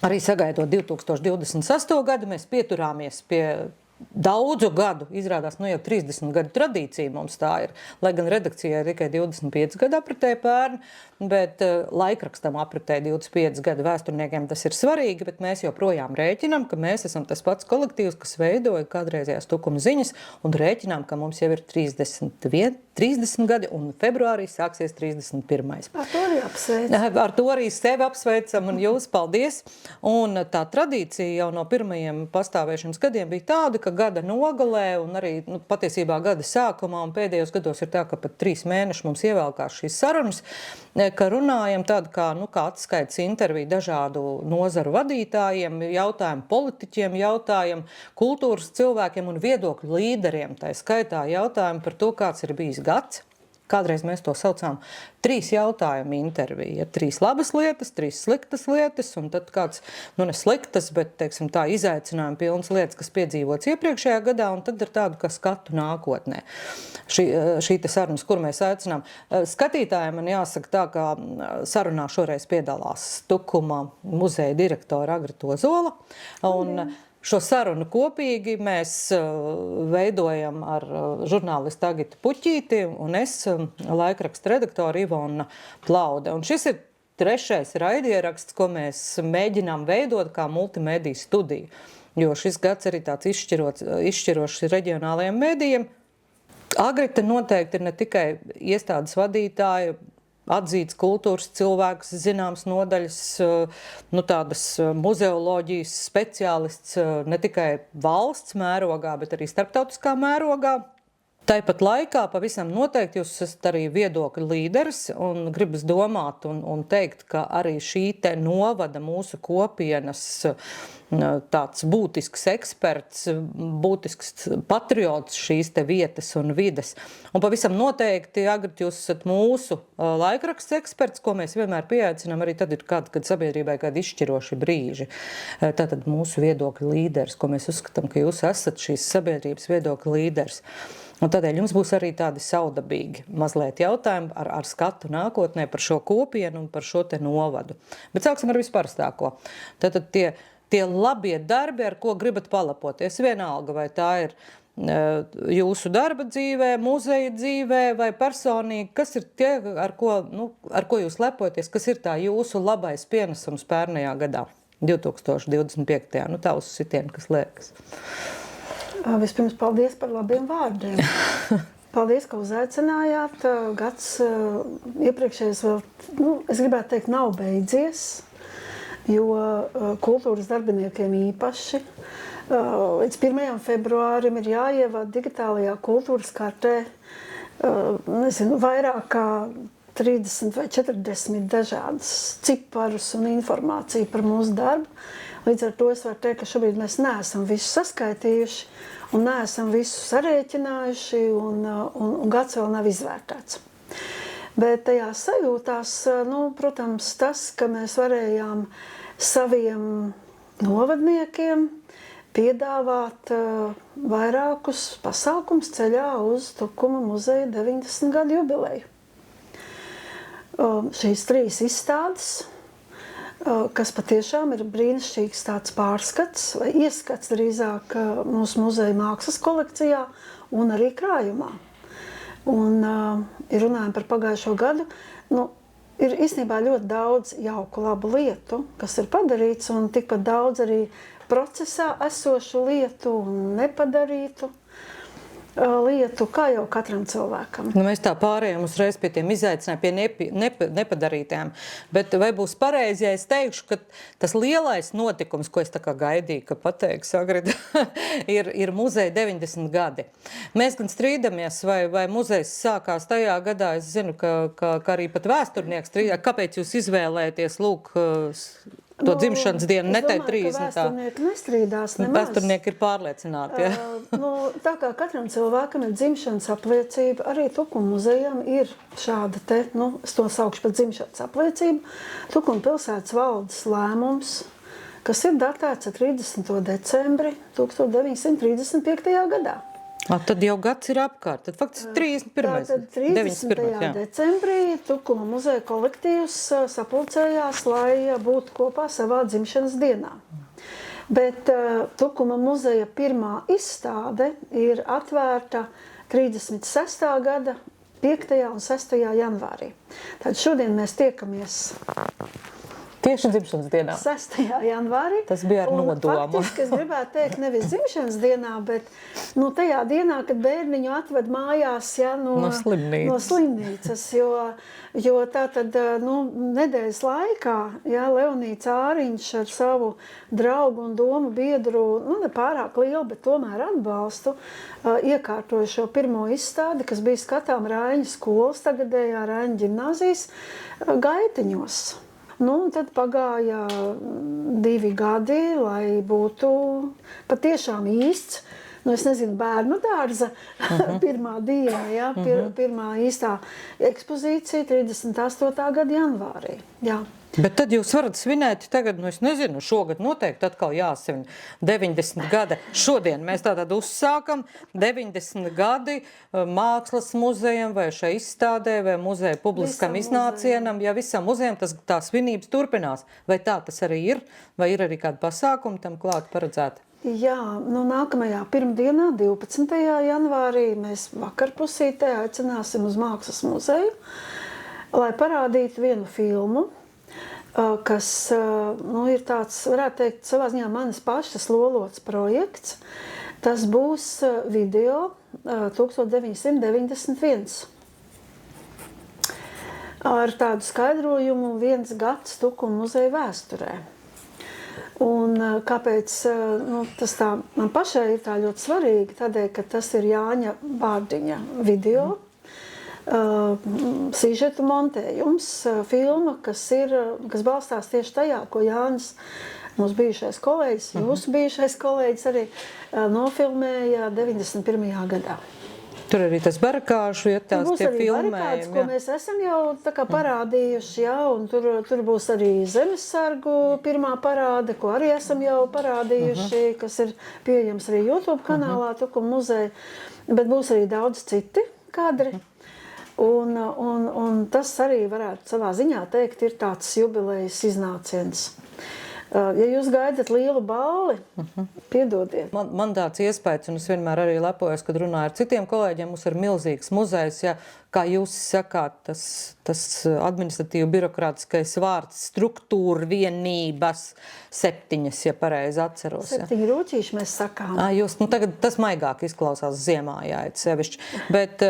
arī sagaidot 2028. gadu, mēs pieturāmies pie daudzu gadu, izrādās, jau 30 gadu tradīcija mums tā ir, lai gan redakcijai ir tikai 25 gadu apritēja pērn, bet laikrakstam apritēja 25 gadu, vēsturniekiem tas ir svarīgi, bet mēs joprojām rēķinām, ka mēs esam tas pats kolektīvs, kas veidoja kādreizējās Tukuma ziņas, un rēķinām, ka mums jau ir 30 gadi, un februārī sāksies 31. Ar to arī apsveicam. Ar to arī sevi apsveicam, un jūs paldies. Un tā tradīcija jau no pirmajiem pastāvēšanas gadiem bija tāda, ka gada nogalē un arī patiesībā gada sākumā un pēdējos gados ir tā, ka pat 3 mēneši mums ievēlkās šīs sarunas, ka runājam tādu kā atskaites interviju dažādu nozaru vadītājiem, jautājam politiķiem, jautājam kultūras cilvēkiem un viedokļu līderiem. Tā skaitā jautājam par to, kāds ir bijis gads. Kādreiz mēs to saucām 3 jautājumu interviju. 3 labas lietas, 3 sliktas lietas, un tad kāds, ne sliktas, bet, teiksim, tā izaicinājuma pilnas lietas, kas piedzīvots iepriekšējā gadā, un tad ir tādu, kā skatu nākotnē. Šī te sarunas, kur mēs aicinām. Skatītājiem man jāsaka tā, ka sarunā šoreiz piedalās Tukuma muzeja direktora Agrita Ozola, un šo sarunu kopīgi mēs veidojam ar žurnālistu Agitu Puķīti un es, laikraksta redaktora Ivona Plaude. Un šis ir 3. raidieraksts, ko mēs mēģinām veidot kā multimediju studiju, jo šis gads arī tāds izšķirošs reģionālajiem medijiem. Agrita noteikti ir ne tikai iestādes vadītāja, atzīts kultūras cilvēks, zināms nodaļas, tādas muzeoloģijas speciālists ne tikai valsts mērogā, bet arī starptautiskā mērogā. Tāpat laikā pavisam noteikti jūs esat arī viedokļu līderis un gribas domāt un teikt, ka arī šī te novada mūsu kopienas tāds būtisks eksperts, būtisks patriots šīs te vietas un vides. Un pavisam noteikti, Agrit, jūs esat mūsu laikraksts eksperts, ko mēs vienmēr pieaicinām, arī tad ir kad sabiedrībai kādi izšķiroši brīži. Tātad mūsu viedokļu līderis, ko mēs uzskatām, ka jūs esat šīs sabiedrības viedokļu līderis. Un tādēļ jums būs arī tādi saudabīgi mazliet jautājumi ar skatu nākotnē par šo kopienu un par šo te novadu. Bet sāksim ar visparastāko. Tātad tie labie darbi, ar ko gribat palapoties, vienalga, vai tā ir jūsu darba dzīvē, muzeja dzīvē vai personīgi, kas ir tie, ar ko jūs lepojaties, kas ir tā jūsu labais pienesums pērnajā gadā, 2025. Tā uz sitienu, kas liekas. Vispirms paldies par labiem vārdiem. Paldies, ka uzaicinājāt. Gads iepriekšējais vēl, es gribētu teikt, nav beidzies, jo kultūras darbiniekiem īpaši līdz 1. februārim ir jāievād digitālajā kultūras kartē, vairāk kā 30 vai 40 dažādas ciparus un informāciju par mūsu darbu. Līdz ar to es varu teikt, ka šobrīd mēs neesam visu saskaitījuši un neesam visu sarēķinājuši un gads vēl nav izvērtēts. Bet tajā sajūtās, protams, tas, ka mēs varējām saviem novadniekiem piedāvāt vairākus pasākums ceļā uz Tukuma muzeja 90 gadu jubileju. Šīs 3 izstādes, kas patiešām ir brīnišķīgs tāds pārskats, vai ieskats drīzāk mūsu muzeja mākslas kolekcijā un arī krājumā. Un, ja runājam par pagājušo gadu, ir īstenībā ļoti daudz jauku labu lietu, kas ir padarīts, un tikpat daudz arī procesā esošu lietu un nepadarītu lietu, kā jau katram cilvēkam. Mēs tā pārējām uzreiz pie tiem izaicinājumiem, pie nepadarītēm. Bet vai būs pareizi, ja es teikšu, ka tas lielais notikums, ko es tā kā gaidīju, ka pateiks Agrita, ir muzeja 90 gadi. Mēs gan strīdamies, vai muzejs sākās tajā gadā, es zinu, ka arī pat vēsturnieks strīdās, kāpēc jūs izvēlēties, lūk, to dzimšanas dienu, ne tai 30. Es domāju, ka vēsturnieki nestrīdās nemaz. Vēsturnieki ir pārliecināti, ja? Tā kā katram cilvēkam ir dzimšanas apliecība, arī Tukuma muzejam ir šāda te, es to saukšu par dzimšanas apliecību, Tukuma pilsētas valdes lēmums, kas ir datēts 30. decembri 1935. gadā. Tad jau gads ir apkārt. Tad faktiski 31. Tātad 30. decembrī Tukuma muzeja kolektīvs sapulcējās, lai būtu kopā savā dzimšanas dienā. Bet Tukuma muzeja pirmā izstāde ir atvērta 36. gada 5. un 6. janvārī. Tad šodien mēs tiekamies tieši dzimšanas dienā. 6. janvārī. Tas bija ar nodomu. Faktiski es gribētu teikt nevis dzimšanas dienā, bet tajā dienā, kad bērniņu atved mājās no slimnīcas. Jo tā tad nedēļas laikā Leonīds Āriņš ar savu draugu un domu biedru, ne pārāk lielu, bet tomēr atbalstu, iekārtoja šo pirmo izstādi, kas bija skatām Raiņa skolas, tagadējā Raiņa ģimnāzijas gaitiņos. Un tad pagāja 2 gadi, lai būtu patiešām īsts, es nezinu, bērnu dārza pirmā diena, pirmā īstā ekspozīcija 38. gada janvārī. Jā. Bet tad jūs varat svinēt tagad, es nezinu, šogad noteikti atkal jāsvin 90 gada. Šodien mēs tātad uzsākam 90 gadi mākslas muzejam vai šai izstādē vai muzeja publiskam iznācienam. Ja visam muzejam tā svinības turpinās. Vai tā tas arī ir? Vai ir arī kādi pasākumi tam klāt paredzēti? Jā, nākamajā pirmdienā, 12. janvārī, mēs vakarpusītē aicināsim uz Mākslas muzeju, lai parādītu vienu filmu, kas ir tāds, varētu teikt, savā ziņā manas pašas lolots projekts. Tas būs video 1991. Ar tādu skaidrojumu 1 gads Tukuma muzeja vēsturē. Un kāpēc tas tā man pašai ir tā ļoti svarīgi, tādēļ, ka tas ir Jāņa Bārdiņa video, sižetu montējums, filma, kas balstās tieši tajā, ko Jānis, mūsu bijušais kolēģis, jūsu bijušais kolēģis arī nofilmēja 91. gadā. Tur arī tas barakāžu, ja tās tie filmējumi. Būs arī barakāds, ko mēs esam jau tā kā parādījuši, un tur būs arī Zemessargu pirmā parāde, ko arī esam jau parādījuši, kas ir pieejams arī YouTube kanālā Tukuma muzeja, bet būs arī daudz citi kadri. Un tas arī varētu savā ziņā teikt, ir tāds jubilejas iznāciens. Ja jūs gaidat lielu balli, piedodiet. Man tāds iespējas, un es vienmēr arī lepojos, kad runāju ar citiem kolēģiem, mums ir milzīgs muzejs, kā jūs sakāt, tas administratīvi birokrātiskais vārds, struktūra vienības 7, ja pareizi atceros. 7 rūķīši mēs sakām. Jūs, tagad tas maigāk izklausās ziemā, jāiet sevišķi. Bet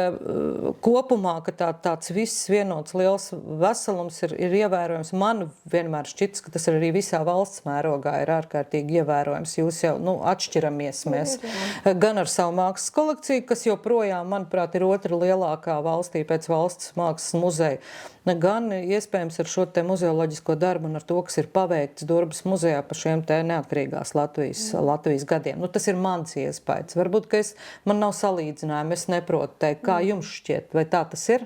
kopumā, ka tāds viss vienots liels veselums ir ievērojams, man vienmēr šķits, ka tas arī visā valsts mērogā ir ārkārtīgi ievērojams. Jūs jau, atšķiramies mēs. Gan ar savu mākslas kolekciju, kas joprojām, manuprāt, ir otra lielākā valstī pēc valsts mākslas muzeja, gan iespējams ar šo te muzeoloģisko darbu un ar to, kas ir paveikts Durbas muzejā par šiem te neatkarīgās Latvijas gadiem. Tas ir mans iespējas. Varbūt, ka man nav salīdzinājumi, es neprotu teikt, kā jums šķiet, vai tā tas ir?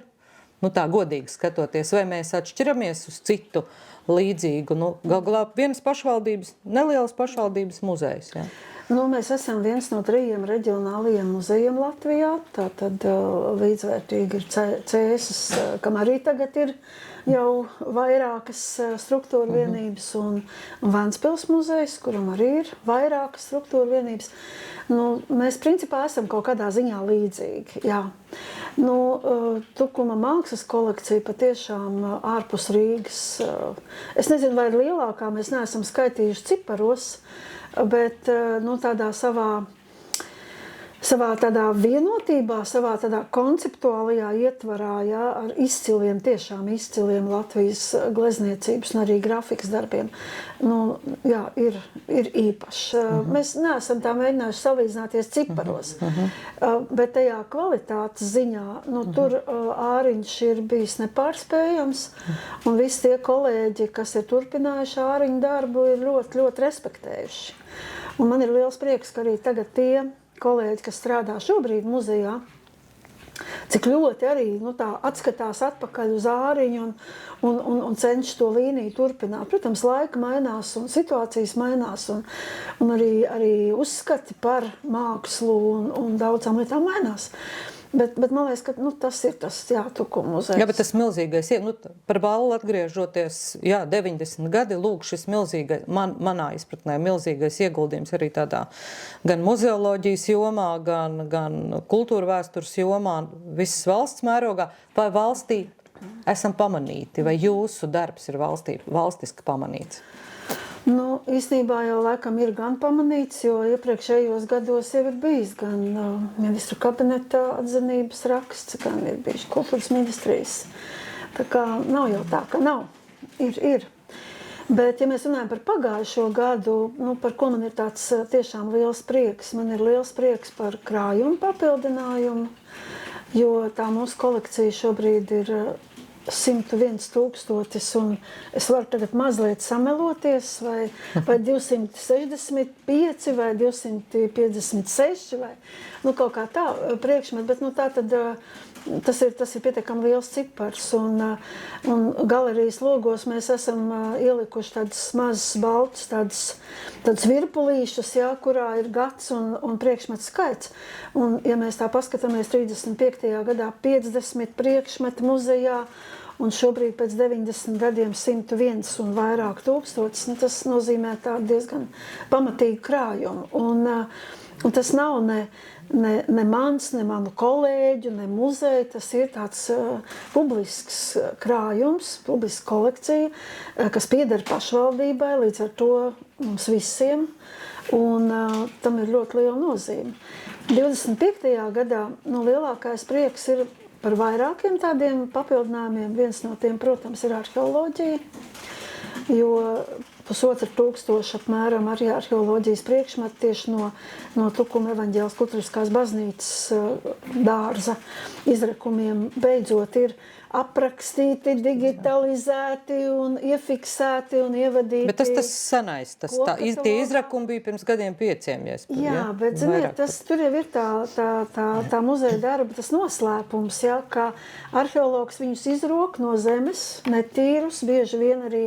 Tā godīgi skatoties, vai mēs atšķiramies uz citu līdzīgu, galā vienas pašvaldības, nelielas pašvaldības muzejs, jā? Mēs esam viens no 3 reģionālajiem muzejiem Latvijā, tātad līdzvērtīgi ir Cēsis, kam arī tagad ir jau vairākas struktūra vienības, un Ventspils muzejs, kuram arī ir vairākas struktūra vienības. Mēs principā esam kaut kādā ziņā līdzīgi, jā. Tukuma mākslas kolekcija patiešām ārpus Rīgas, es nezinu, vai lielākā mēs neesam skaitījuši ciparos, bet tādā savā tādā vienotībā, savā tādā konceptuālajā ietvarā, ar tiešām izciliem Latvijas glezniecības un arī grafikas darbiem, ir īpašs. Mēs neesam tā mēģinājuši salīdzināties ciparos, bet tajā kvalitātes ziņā, tur Āriņš ir bijis nepārspējams, un visi tie kolēģi, kas ir turpinājuši Āriņu darbu, ir ļoti, ļoti respektējuši. Un man ir liels prieks, ka arī tagad tie kolēģi, kas strādā šobrīd muzejā, cik ļoti arī tā atskatās atpakaļ uz āriņu un cenšas to līniju turpināt. Protams, laika mainās un situācijas mainās un arī uzskati par mākslu un daudzām lietām mainās. Bet man liekas, ka tas ir tas Tukuma muzejs. Jā, bet tas milzīgais, par ballu atgriežoties, 90 gadi, lūk, šis milzīgais, manā izpratnē, milzīgais ieguldījums arī tādā gan muzeoloģijas jomā, gan kultūra vēstures jomā, visas valsts mērogā, vai valstī esam pamanīti, vai jūsu darbs ir valstiski pamanīts? Īstenībā jau laikam ir gan pamanīts, jo iepriekšējos gados jau ir bijis gan ministru kabineta atzinības raksts, gan ir bijis kultūras ministrijas. Tā kā nav jau tā, ka nav. Ir. Bet, ja mēs runājam par pagājušo gadu, par ko man ir tāds tiešām liels prieks, man ir liels prieks par krājumu papildinājumu, jo tā mūsu kolekcija šobrīd ir 101,000, un es varu tagad mazliet sameloties, vai 265, vai 256, vai kaut kā tā priekšmet, bet tā tad tas ir pietiekami liels cipars, un galerijas logos mēs esam ielikuši tādas mazas baltas, tādas virpulīšas, kurā ir gads un priekšmetu skaits. Un, ja mēs tā paskatāmies 35. gadā 50 priekšmetu muzejā, un šobrīd pēc 90 gadiem 101 un vairāk tūkstotis, tas nozīmē tādu diezgan pamatīgu krājumu. Un tas nav ne mans, ne manu kolēģu, ne muzeja, tas ir tāds publisks krājums, publiska kolekcija, kas pieder pašvaldībai, līdz ar to mums visiem, un tam ir ļoti liela nozīme. 25. gadā lielākais prieks ir par vairākiem tādiem papildinājumiem. Viens no tiem, protams, ir arheoloģija, jo 1500 apmēram arī arheoloģijas priekšmeti tieši no Tukuma evaņģēliskās kultūriskās baznīcas dārza izrakumiem beidzot ir aprakstīti, digitalizēti un iefiksēti un ievadīti. Bet tas senais, tie izrakumi bija pirms gadiem 5. Jā, bet ziniet, tur jau ir tā muzeja darba, tas noslēpums, kā arheologs viņus izrok no zemes, netīrus, bieži vien arī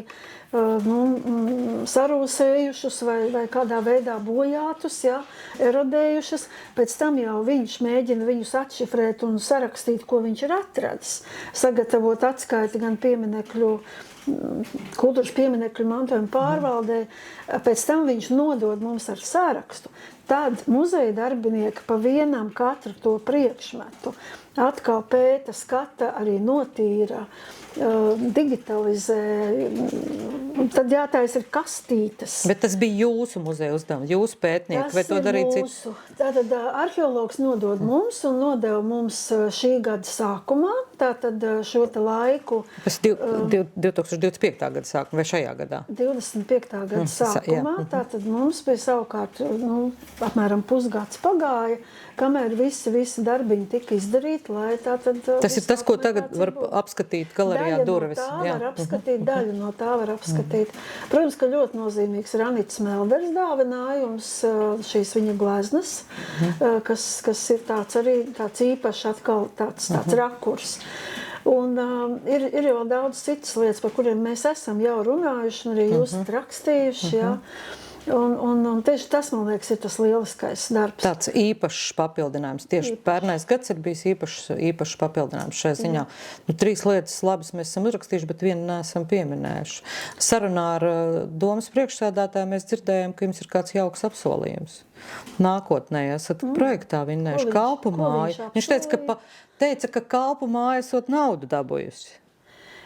sarūsējušus vai kādā veidā bojātus, erodējušas. Pēc tam jau viņš mēģina viņus atšifrēt un sarakstīt, ko viņš ir atradis. Sagatavot atskaiti gan kultūras pieminekļu mantojuma pārvaldē, pēc tam viņš nodod mums ar sarakstu. Tad muzeja darbinieki pa vienam katru to priekšmetu atkal pēta, skata, arī notīra, digitalizē. Tad jātaisa ir kastītes. Bet tas bija jūsu muzeja uzdevums, jūsu pētnieki, vai to darīja cits? Tātad arheologs nodod mums un nodeva mums šī gada sākumā, tātad šo te laiku. Tas 2025. gada sākumā vai šajā gadā? 25. gada sākumā, tātad mums bija savukārt apmēram pusgads pagāja, kamēr visi darbiņi tika izdarīti, lai tātad... Tas ir tas, ko tagad var apskatīt galerijā durvis. Daļu no tā var apskatīt. Protams, ka ļoti nozīmīgs ir Anītas Melders dāvinājums, šīs viņa gleznas, kas ir tāds īpašs atkal tāds rakurs. Un ir jau daudz citas lietas, par kuriem mēs esam jau runājuši, un arī jūs rakstījuši, Un tieši tas, man liekas, ir tas lieliskais darbs. Tāds īpašs papildinājums. Tieši pērnais gads ir bijis īpašs papildinājums šajā ziņā. 3 lietas labas mēs esam uzrakstījuši, bet vienu neesam pieminējuši. Sarunā ar domas priekšsēdētāju mēs dzirdējām, ka jums ir kāds jauks apsolījums. Nākotnē esat projektā vinnējuši kalpu māju. Viņš teica, ka kalpu māja esot naudu dabūjusi.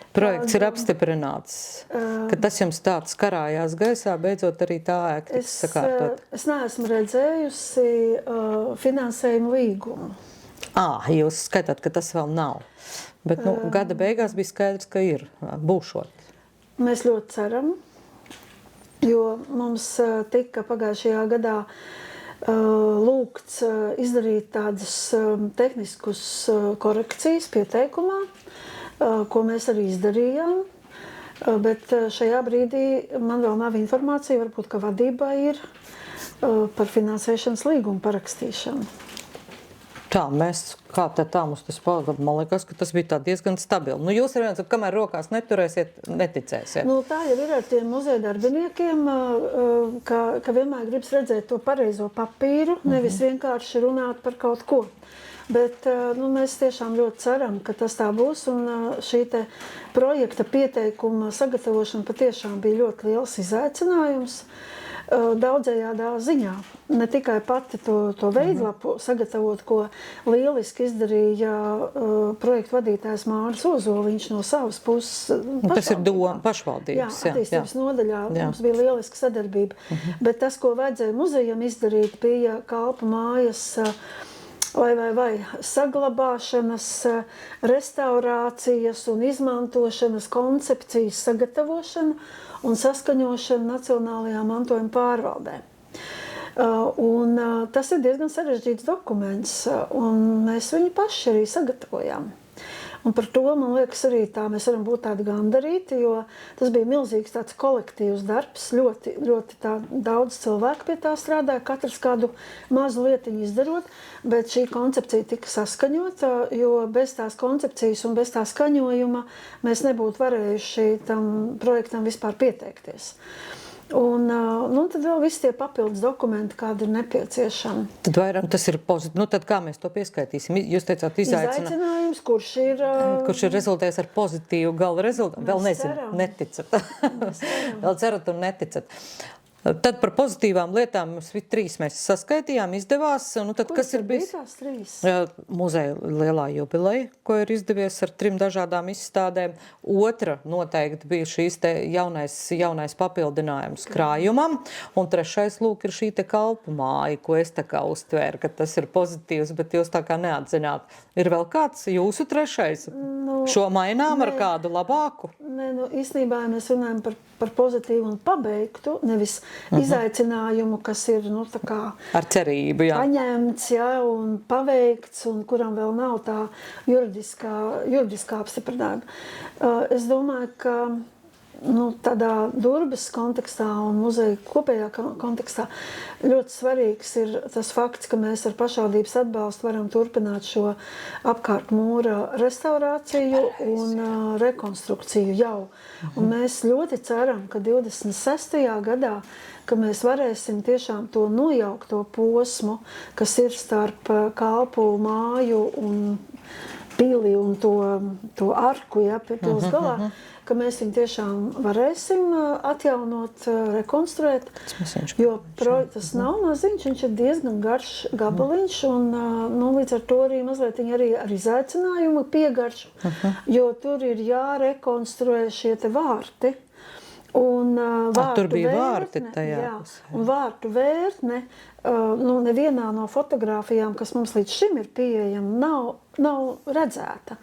Projekts ir apstiprināts, ka tas jums tāds karājās gaisā, beidzot arī tā ēka tiks sakārtot. Es neesmu redzējusi finansējumu līgumu. Jūs skatāt, ka tas vēl nav. Bet gada beigās bija skaidrs, ka ir būšot. Mēs ļoti ceram, jo mums tika pagājušajā gadā lūgts izdarīt tādas tehniskus korekcijas pieteikumā, ko mēs arī izdarījām, bet šajā brīdī man vēl nav informācija, varbūt, ka vadībā ir par finansēšanas līgumu parakstīšanu. Tā, kā tā mums tas palika, man liekas, ka tas bija tā diezgan stabili. Nu, jūs arī, kamēr rokās neturēsiet, neticēsiet. Nu, tā jau ir ar tiem muzeja darbiniekiem, ka vienmēr gribas redzēt to pareizo papīru, nevis vienkārši runāt par kaut ko. Bet mēs tiešām ļoti ceram, ka tas tā būs, un šī te projekta pieteikuma sagatavošana patiešām bija ļoti liels izaicinājums. Daudzējādā ziņā. Ne tikai pati to veidlapu sagatavot, ko lieliski izdarīja projektu vadītājs Māris Ozoliņš no savas puses. Tas ir pašvaldības. Jā, attīstības nodaļā mums bija lieliska sadarbība. Bet tas, ko vajadzēja muzejam izdarīt, bija Kalpu mājas vai saglabāšanas, restaurācijas un izmantošanas koncepcijas sagatavošana un saskaņošana Nacionālajā mantojuma pārvaldē. Tas ir diezgan sarežģīts dokuments, un mēs viņu paši arī sagatavojām. Un par to, man liekas, arī tā mēs varam būt tādi gandarīti, jo tas bija milzīgs tāds kolektīvs darbs, ļoti, ļoti daudz cilvēku pie tā strādāja, katrs kādu mazu lietiņu izdarot, bet šī koncepcija tika saskaņota, jo bez tās koncepcijas un bez tā skaņojuma mēs nebūtu varējuši tam projektam vispār pieteikties. Un tad vēl visi tie papildus dokumenti, kādi ir nepieciešami. Tad vairāk tas ir pozitīvi. Nu, tad kā mēs to pieskaitīsim? Jūs teicāt izaicinājums, kurš ir rezultējies ar pozitīvu gala rezultātu. Vēl nezinu, neticat. Vēl cerat un neticat. Tad par pozitīvām lietām mums 3 mēs saskaitījām, izdevās. Nu, tad, kas ir bijis? Tās 3? Muzeja lielā jubileja, ko ir izdevies ar 3 dažādām izstādēm. Otra noteikti bija šīs te jaunais papildinājums krājumam. Un 3. lūk ir šī te Kalpu māja, ko es tā kā uztvēru, ka tas ir pozitīvs, bet jūs tā kā neatzināt. Ir vēl kāds jūsu 3? Šo mainām ar kādu labāku? Nē, īstenībā mēs runājam par pozitīvu un pabeigtu, nevis izaicinājumu, kas ir tā kā ar cerību, paņemts, un paveikts, un kuram vēl nav tā juridiskā apstiprinājuma. Es domāju, ka tādā Durbes kontekstā un muzeja kopējā kontekstā ļoti svarīgs ir tas fakts, ka mēs ar pašvaldības atbalstu varam turpināt šo apkārt mūra restaurāciju un rekonstrukciju jau. Un mēs ļoti ceram, ka 26. gadā, ka mēs varēsim tiešām to nojaukto posmu, kas ir starp Kalpu māju un pili un to arku, pils galā, ka mēs viņu tiešām varēsim atjaunot, rekonstruēt, jo tas nav maziņš, viņš ir diezgan garš gabaliņš, un līdz ar to arī mazliet arī ar izaicinājumu piegaršu, jo tur ir jārekonstruē šie te vārti. Un tur bija vārti tajā. Un vārtu vērtne, nevienā no fotogrāfijām, kas mums līdz šim ir pieejama, nav redzēta.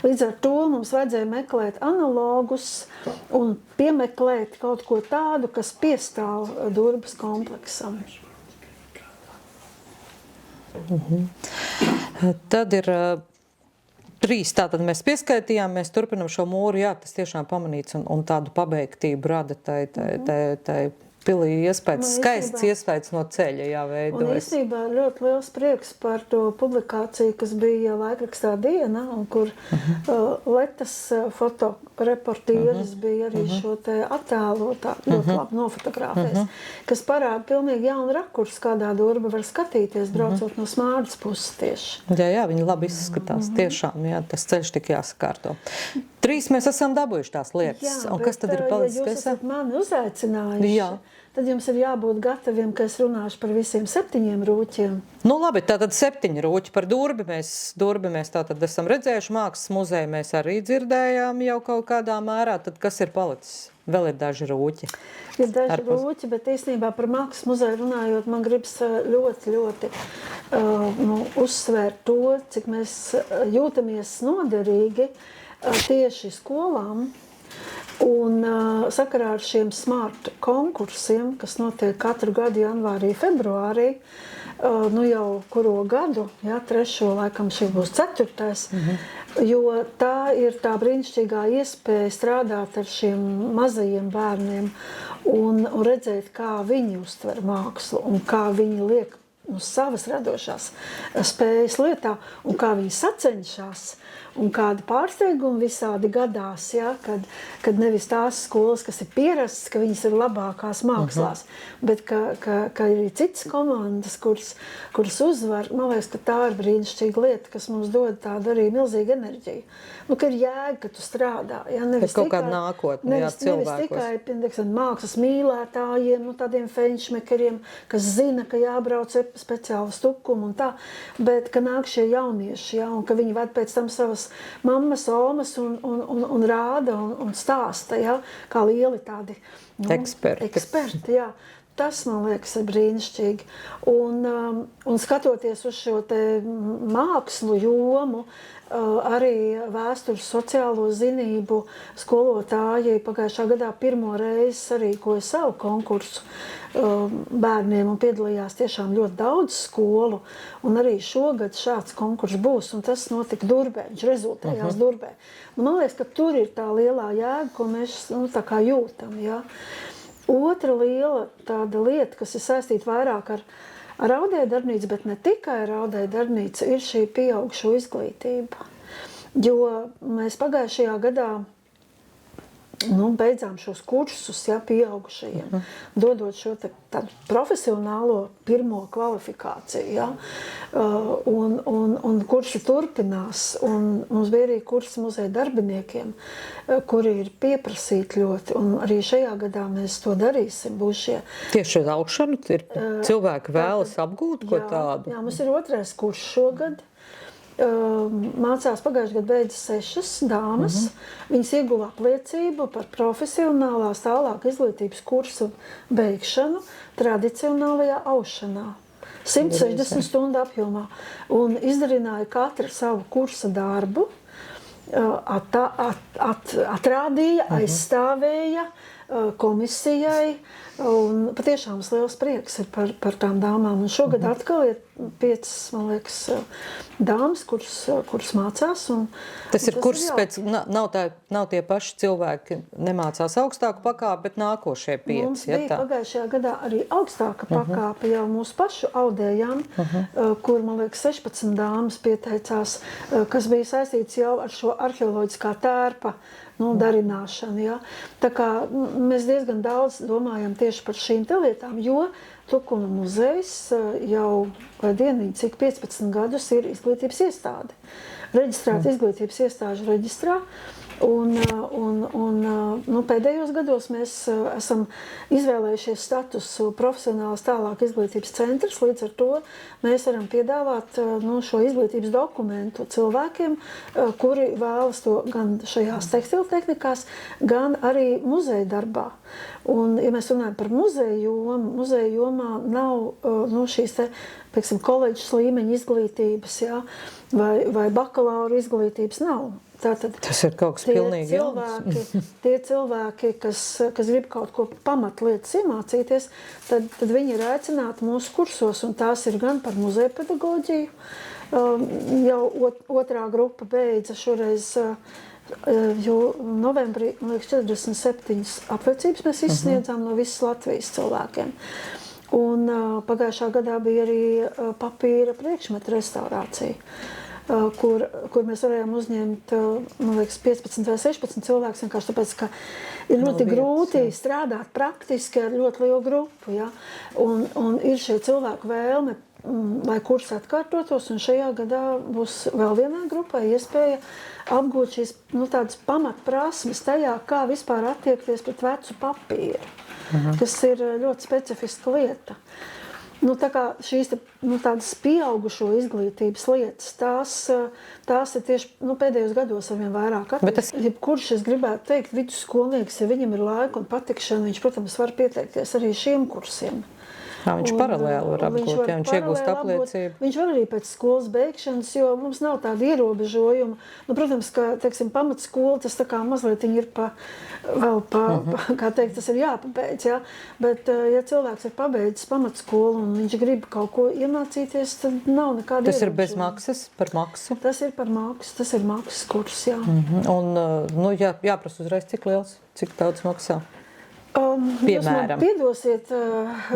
Līdz ar to mums vajadzēja meklēt analogus un piemeklēt kaut ko tādu, kas piestāv Durbes kompleksam. Tad ir 3, tātad mēs pieskaitījām, mēs turpinam šo mūru, tas tiešām pamanīts un tādu pabeigtību rada tai pilī iespējas, skaists iespējas no ceļa, veidojas. Un īstenībā ļoti liels prieks par to publikāciju, kas bija laikrakstā Diena, un kur Letas fotoreportieris bija arī šo te attēlu ļoti labi nofotografējis, kas parāda pilnīgi jaunu rakursu, kādā Durba var skatīties, braucot no Smārdas puses tieši. Jā, viņi labi izskatās, tiešām, tas ceļš tik jāsakārto. 3 mēs esam dabūjuši tās lietas, un kas tad ir palicis? Ja jūs esat mani uzaicinājuši, tad jums ir jābūt gataviem, ka es runāšu par visiem 7 rūķiem. Nu labi, tātad 7 rūķi par Durbi. Mēs tātad esam redzējuši mākslas muzeju, mēs arī dzirdējām jau kaut kādā mērā. Tad kas ir palicis? Vēl ir daži rūķi. Ir daži rūķi, bet īstenībā par mākslas muzeju runājot, man gribas ļoti, ļoti uzsvērt to, cik mēs jūtamies noderīgi tieši skolām. Un sakarā ar šiem smart konkursiem, kas notiek katru gadu janvārī, februārī, jau kuro gadu, 3. laikam šī būs 4. Jo tā ir tā brīnišķīgā iespēja strādāt ar šiem mazajiem bērniem un redzēt, kā viņi uztver mākslu un kā viņi liek savas radošās spējas lietā un kā viņi sacenšas un kādi pārsteigumi visādi gadās, ja, kad nevis tās skolas, kas ir pierastas, ka viņas ir labākās mākslās, bet ka ir citas komandas, kuras uzvar. Man liekas, ka tā ir brīnišķīga lieta, kas mums dod tādu arī milzīgu enerģiju. Nu, ka ir jēga, ka tu strādā. Ja, nevis kaut kāda nākotne, jā, cilvēkos. Nevis tikai, teiksim, mākslas mīlētājiem, nu, tādiem fenšmekeriem, kas zina, ka jābrauc speciāli stukumu un tā, bet ka nāk šie jaunieši, ja, un ka viņi ved pēc tam savas mammas, omas un rāda un stāsta, ja, kā lieli tādi eksperti, jā. Tas, man liekas, ir brīnišķīgi. Un skatoties uz šo te mākslu jomu, arī vēstures sociālo zinību skolotāji pagājušā gadā pirmo reizi sarīkoja savu konkursu bērniem un piedalījās tiešām ļoti daudz skolu. Un arī šogad šāds konkurss būs, un tas notika Durbē, viņš rezultējās Durbē. Man liekas, ka tur ir tā lielā jēga, ko mēs tā kā jūtam. Ja? Otra liela tāda lieta, kas ir saistīta vairāk ar audēju darbnīcu, bet ne tikai ar audēju darbnīcu, ir šī pieaugšo izglītība. Jo mēs pagājušajā gadā beidzām šos kursus, ja, pieaugušajiem, dodot šo tādu profesionālo pirmo kvalifikāciju. Ja, un kursi turpinās. Un mums bija arī kursi muzeja darbiniekiem, kuri ir pieprasīti ļoti. Un arī šajā gadā mēs to darīsim. Būs šie. Tieši uz augšanu ir cilvēki vēlas apgūt ko tādu? Jā, mums ir otrais kurs šogad. Mācās pagājušajā gadā beidzas 6 dāmas. Viņas ieguva apliecību par profesionālās tālāk izglītības kursu beigšanu tradicionālajā aušanā. 160 stundu apjomā. Un izdarināja katra savu kursa darbu, atrādīja, aizstāvēja komisijai. Un patiešām liels prieks ir par tām dāmām. Un šogad atkal ir 5, man liekas, dāmas, kuras mācās. Tas ir kurs pēc, nav tie paši cilvēki, nemācās augstāku pakāpi, bet nākošie 5. Mums bija pagājušajā gadā arī augstāka pakāpe jau mūsu pašu audējām, kur, man liekas, 16 dāmas pieteicās, kas bija saistīts jau ar šo arheoloģiskā tērpa darināšanu. Ja? Tā kā mēs diezgan daudz domājam tieši par šīm te lietām, jo Tukuma muzejs jau cik 15 gadus ir izglītības iestāde. Reģistrēta izglītības iestāžu reģistrā. Pēdējos gados mēs esam izvēlējušies statusu profesionāls tālāk izglītības centrs, līdz ar to mēs varam piedāvāt šo izglītības dokumentu cilvēkiem, kuri vēlas to gan šajās tekstiltehnikās, gan arī muzeja darbā. Un, ja mēs runājam par muzeja jomā nav šīs te, pieksim, koledžas līmeņa izglītības, ja, vai bakalaura izglītības nav. Tātad, tas ir kaut kas pilnīgi jauns. Tie cilvēki, kas grib kaut ko pamatlietas iemācīties, tad viņi ir aicināti mūsu kursos, un tās ir gan par muzeja pedagoģiju. Jau otrā grupa beidza šoreiz, jo novembrī, man liekas, 47 apliecības mēs izsniedzām no visas Latvijas cilvēkiem. Un pagājušā gadā bija arī papīra priekšmetu restaurācija. Kur mēs varējām uzņemt, man liekas, 15 vai 16 cilvēkus, vienkārši tāpēc, ka ir ļoti grūti strādāt praktiski ar ļoti lielu grupu. Ja? Un ir šie cilvēku vēlme, lai kurs atkārtotos, un šajā gadā būs vēl vienai grupai iespēja apgūt šīs tādas pamatprasmes tajā, kā vispār attiekties pret vecu papīru, kas ir ļoti specifiska lieta. Tā kā šīs tādas pieaugušo izglītības lietas, tās ir tieši pēdējos gados arvien vairāk attīstās. Jebkurš, es gribētu teikt, vidusskolnieks, ja viņam ir laika un patikšana, viņš, protams, var pieteikties arī šiem kursiem. Jā, viņš paralēli var apgūt, ja viņš iegūst apliecību. Viņš var arī pēc skolas beigšanas, jo mums nav tāda ierobežojuma. Protams, ka, teiksim, pamatskola, tas tā kā mazliet ir kā teikt, tas ir jāpabeidz, ja? Bet, ja cilvēks ir pabeidzis pamatskolu un viņš grib kaut ko iemācīties, tad nav nekāda ierobežojuma. Tas ir bez maksas, par maksu? Tas ir par maksu, tas ir maksas kurs, jā. Un, jāprasa uzreiz, cik liels, cik daudz maksā? Jūs man Piemēram. piedosiet,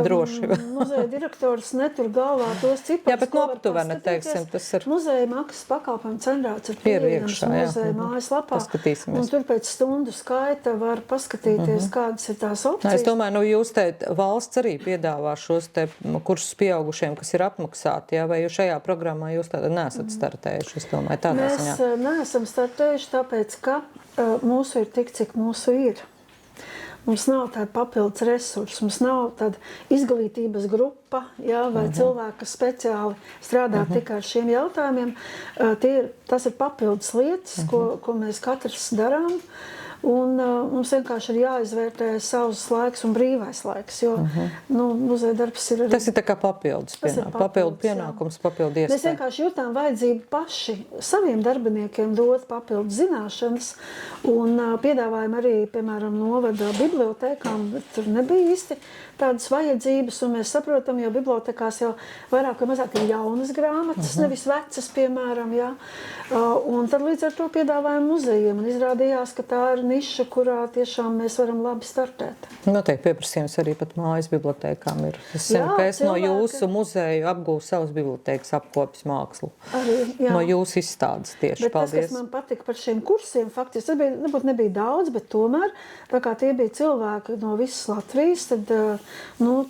Droši. muzeja direktors netur galvā tos ciparus. Jā, bet ko var aptuveni, paskatīties. teiksim, tas ir- Muzeja maksas pakalpojumu centrāts ir pieejams iekšā, jā. muzeja mājaslapā. Paskatīsimies. Un tur pēc stundu skaita var paskatīties, kādas ir tās opcijas. Es domāju, jūs teikt, valsts arī piedāvā šos te kursus pieaugušiem, kas ir apmaksāti, jā, vai jūs šajā programmā jūs tāda nesat startējuši, es domāju, tādā ziņā. Mēs neesam startējuši, tāpēc, ka mūsu ir tik, cik mūsu ir. Mums nav tāda papildus resursa, mums nav tāda izglītības grupa, jā, vai cilvēki, kas speciāli strādā tikai ar šiem jautājumiem. Tas ir papildus lietas, ko mēs katrs darām. Un mums vienkārši ir jāizvērtē savs laiks un brīvais laiks, jo muzeja darbs ir arī... Tas ir tā kā papildus pienākums, papildu iespēja. Mēs vienkārši jūtām vajadzību paši saviem darbiniekiem dot papildu zināšanas un piedāvājam arī, piemēram, novada bibliotēkām, bet tur nebija īsti tādas vajadzības, un mēs saprotam, jo bibliotekās jau vairāk vai mazāk ir jaunas grāmatas, nevis vecas, piemēram, jā. Un tad līdz ar to piedāvājam muzejiem, un izrādījās, ka tā ir niša, kurā tiešām mēs varam labi startēt. Noteikti pieprasījums arī pat mājas bibliotēkām ir. Es zinu, ka es no jūsu muzeju apgūstu savas bibliotēkas apkopes mākslu. Arī, jā. No jūsu izstādes tieši. Bet paldies. Tas, kas man patika par šiem kursiem, faktiski tas nebija daudz, bet tomēr, tā kā tie bija cilvēki no visas Latvijas, tad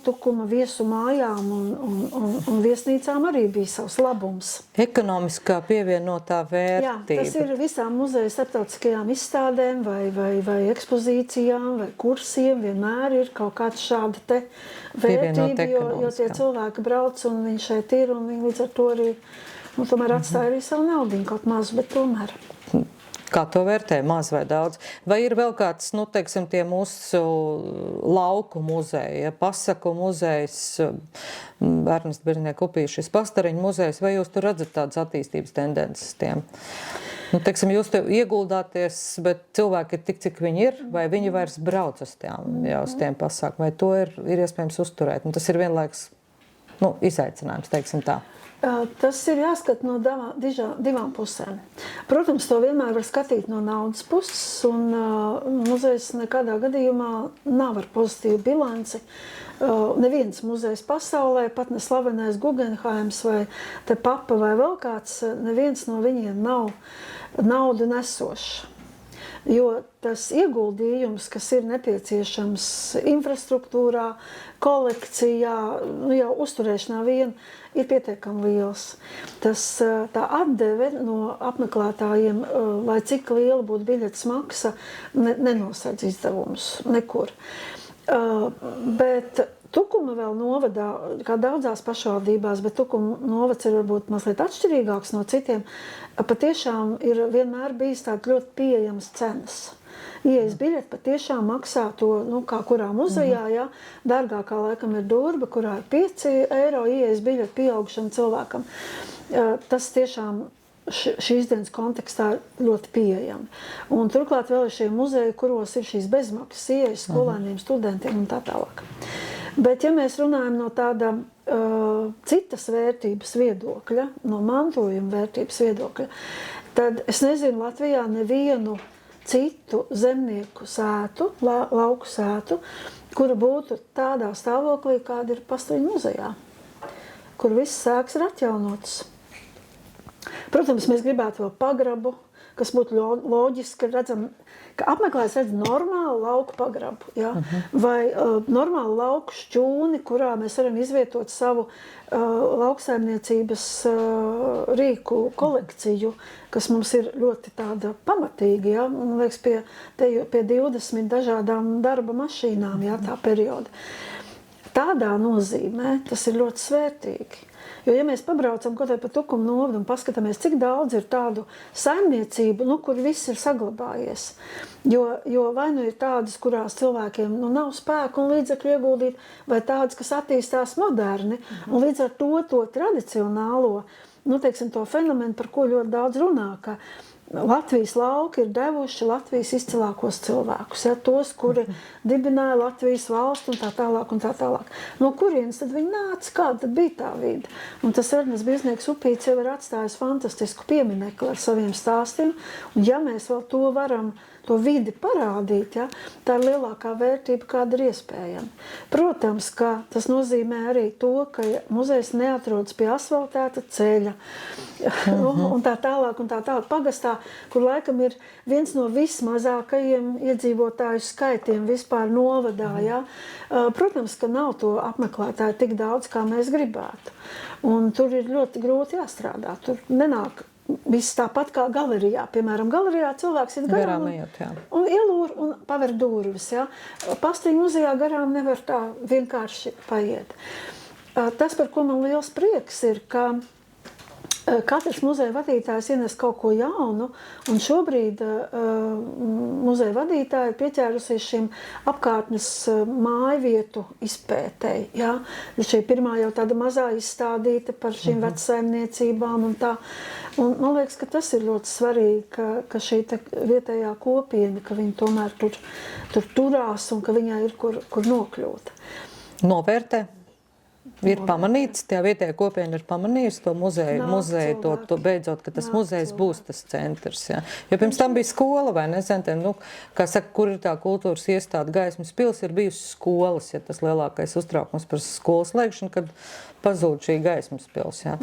Tukuma viesu mājām un viesnīcām arī bija savs labums. Ekonomiskā pievienotā vērtība. Jā, tas ir visām muzeja starptautiskajām izstādēm vai ekspozīcijām vai kursiem. Vienmēr ir kaut kāda šāda te vērtība, jo tie cilvēki brauc un viņi šeit ir un viņi līdz ar to arī tomēr atstāja arī savu naudiņu kaut mazu, bet tomēr. Kā to vērtē, maz vai daudz? Vai ir vēl kāds, teiksim, tie mūsu lauku muzeji, pasaku muzejs, Ernesta Biržnieku upīša, šis Pastariņu muzejs, vai jūs tur redzat tādas attīstības tendences tiem? Teiksim, jūs te ieguldāties, bet cilvēki ir tik, cik viņi ir, vai viņi vairs brauc uz tiem pasākumiem, vai to ir iespējams uzturēt? Tas ir vienlaiks izaicinājums, teiksim tā. Tas ir jāskat no divām pusēm. Protams, to vienmēr var skatīt no naudas puses, un muzejs nekādā gadījumā nav ar pozitīvu bilanci. Neviens muzejs pasaulē, pat ne slavenais Guggenheims vai te Papa vai vēl kāds, neviens no viņiem nav naudu nesošs. Jo tas ieguldījums, kas ir nepieciešams infrastruktūrā, kolekcijā, jau uzturēšanā vien, ir pietiekami liels. Tā atdeve no apmeklētājiem, lai cik liela būtu biļetes maksa, nenosedz izdevumus nekur. Bet Tukuma vēl novadā, kā daudzās pašvaldībās, bet Tukuma novads ir varbūt mazliet atšķirīgāks no citiem, patiešām ir vienmēr bijis tāda ļoti pieejamas cenas. Ieejas biļete patiešām maksā to, kā kurā muzejā, jā, dārgākā laikam ir Durba, kurā ir 5 eiro ieejas biļete pieaugušam cilvēkam. Tas tiešām šīs dienas kontekstā ļoti pieejami. Un turklāt vēl ir šie muzeji, kuros ir šīs bezmaksas ieejas skolēniem, studentiem un tā tālāk. Bet, ja mēs runājam no tāda citas vērtības viedokļa, no mantojuma vērtības viedokļa, tad es nezinu Latvijā nevienu citu zemnieku sētu, lauku sētu, kura būtu tādā stāvoklī, kāda ir Pastariņu muzejā, kur viss sēks ir atjaunotas. Protams, mēs gribētu vēl pagrabu, kas būtu loģiski, redzam, ka apmeklētājs redz normālu lauku pagrabu, ja? Vai normālu lauku šķūni, kurā mēs varam izvietot savu lauksaimniecības rīku kolekciju, kas mums ir ļoti tāda pamatīga, ja? Man liekas, pie 20 dažādām darba mašīnām, ja, tā perioda. Tādā nozīmē tas ir ļoti svērtīgi. Jo, ja mēs pabraucam kaut vai pa Tukuma novadu un paskatāmies, cik daudz ir tādu saimniecību, kur viss ir saglabājies. Jo vai ir tādas, kurās cilvēkiem nav spēku un līdzekļu ieguldīt, vai tādas, kas attīstās moderni, un līdz ar to tradicionālo, to fenomenu, par ko ļoti daudz runā, ka Latvijas lauki ir devuši Latvijas izcilākos cilvēkus, ja, tos, kuri dibināja Latvijas valstu un tā tālāk un tā tālāk. No kurienes tad viņi nāca? Kāda tad bija tā vide? Un tas Ernests Biržnieks upīts jau ir atstājis fantastisku pieminekli ar saviem stāstiem, un ja mēs vēl to varam to vidi parādīt, ja, tā ir lielākā vērtība, kāda ir iespējama. Protams, ka tas nozīmē arī to, ka muzejs neatrodas pie asfaltēta ceļa un tā tālāk pagastā, kur laikam ir viens no vismazākajiem iedzīvotāju skaitiem vispār novadā. Ja. Protams, ka nav to apmeklētāju tik daudz, kā mēs gribētu. Un tur ir ļoti grūti jāstrādā. Tur nenāk viss tāpat kā galerijā. Piemēram, galerijā cilvēks ir garām un ielūr un paver durvis. Ja? Pastiņu muzejā garām nevar tā vienkārši paiet. Tas, par ko man liels prieks ir, ka katrs muzeja vadītājs ienes kaut ko jaunu, un šobrīd muzeja vadītāji ir pieķērusies šim apkārtnes mājvietu izpētēji. Ja? Šī pirmā jau tāda mazā izstādīta par šīm vecsaimniecībām un tā. Un man liekas, ka tas ir ļoti svarīgi, ka šī vietējā kopiena, ka viņi tomēr tur turās un ka viņai ir kur nokļūt. Novērtē? Ir pamanīts, tie vietējā kopiena ir pamanījusi to muzeju, to beidzot, ka tas muzejs būs tas centrs. Ja? Jo pirms tam bija skola, vai ne, Zentēm? Nu, kā saka, kur ir tā kultūras iestāde Gaismas pils, ir bijusi skolas, ja tas lielākais uztraukums par skolas slēgšanu, kad pazūd šī Gaismas pils. Ja?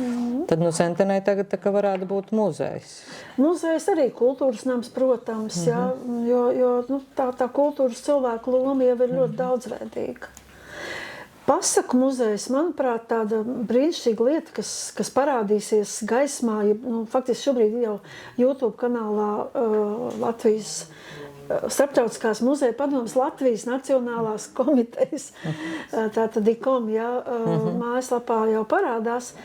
Tad, nu, Sentenē tagad tā kā varētu būt muzejs. Muzejs arī kultūras nams, protams, ja? Jo nu, tā kultūras cilvēku loma jau ir ļoti daudzveidīga. Pasaku muzejs, manuprāt, tāda brīnišķīga lieta, kas parādīsies gaismā, nu, faktiski šobrīd jau YouTube kanālā Latvijas Starptautiskās muzeja padomes Latvijas Nacionālās komitejas, tātad IKOM, ja, mājaslapā jau parādās,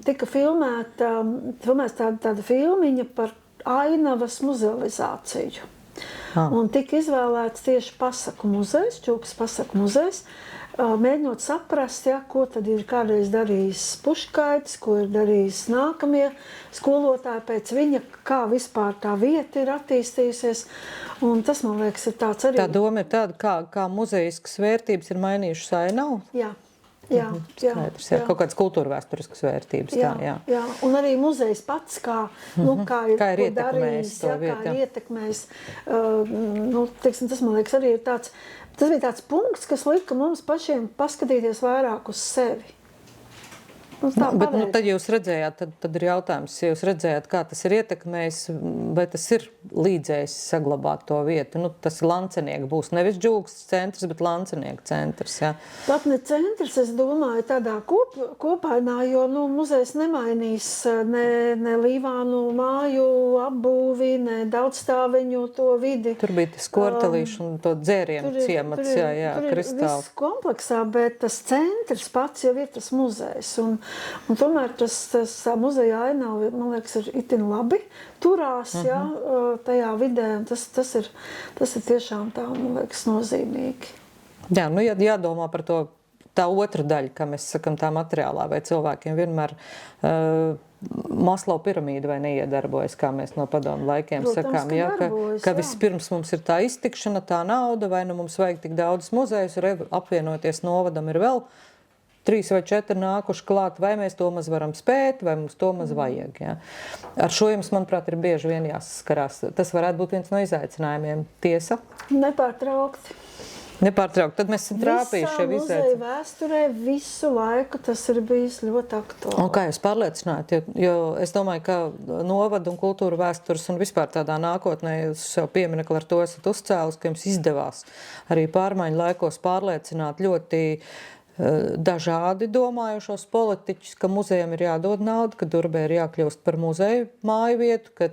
tika filmēta tāda filmiņa par ainavas muzealizāciju. Un tika izvēlēts tieši pasaku muzejs, Čūkas pasaku muzejs, mēģinot saprast, ja, ko tad ir kādreiz darījis Puškaitis, ko ir darījis nākamie skolotāji pēc viņa, kā vispār tā vieta ir attīstījusies. Un tas, man liekas, ir tāds arī... Tā doma ir tāda, kā muzejiskas vērtības ir mainījušas ainavu? Jā. Skaidrs, jā. Kaut kādas kultūrvēsturiskas vērtības. Jā. Un arī muzejs pats, kā ir ietekmējis to vietu. Kā ir ietekmējis. Tas, man liekas, arī ir tāds... Tas bija tāds punkts, kas lika mums pašiem paskatīties vairāk uz sevi. Bet tad jūs redzējāt, tad ir jautājums, ja jūs redzējāt, kā tas ir ietekmējis, vai tas ir līdzējis saglabāt to vietu. Nu, tas Lancenieku būs nevis Džūgas centrs, bet Lancenieku centrs. Ja? Pat ne centrs, es domāju, tādā kopainā, jo muzejs nemainīs ne Līvānu māju apbūvi, ne daudzstāveņu to vidi. Tur bija tas kortelīši un to dzērienu ciemats, kristāli. Tur ir viss kompleksā, bet tas centrs pats jau ir tas muzejs. Un tomēr tas muzeja ainava, man liekas, ir itin labi turās, tajā vidē, un tas ir tiešām tā, man liekas, nozīmīgi. Jā, nu jādomā par to, tā otra daļa, kā mēs sakam, tā materiālā, vai cilvēkiem vienmēr Maslow piramīda vai neiedarbojas, kā mēs no padomu laikiem sakām, ka vispirms mums ir tā iztikšana, tā nauda, vai nu mums vajag tik daudz muzejus, apvienoties novadam ir vēl 3 vai 4 nākuši klāt, vai mēs to maz varam spēt, vai mums to maz vajag. Ja? Ar šo jums, manuprāt, ir bieži vien jāsaskarās. Tas varētu būt viens no izaicinājumiem. Tiesa? Nepārtraukti. Tad mēs esam trāpījuši jau muzeja vēsturē visu laiku tas ir bijis ļoti aktuāli. Un kā jūs pārliecināt? Jo es domāju, ka novada un kultūra vēstures un vispār tādā nākotnē jūs jau pieminekli ar to esat uzcēlus, ka jums izdevās arī pārmaiņu laikos pārliecināt ļoti dažādi domājušos politiķus, ka muzejam ir jādod naudu, ka Durbē ir jākļūst par muzeju māju vietu, ka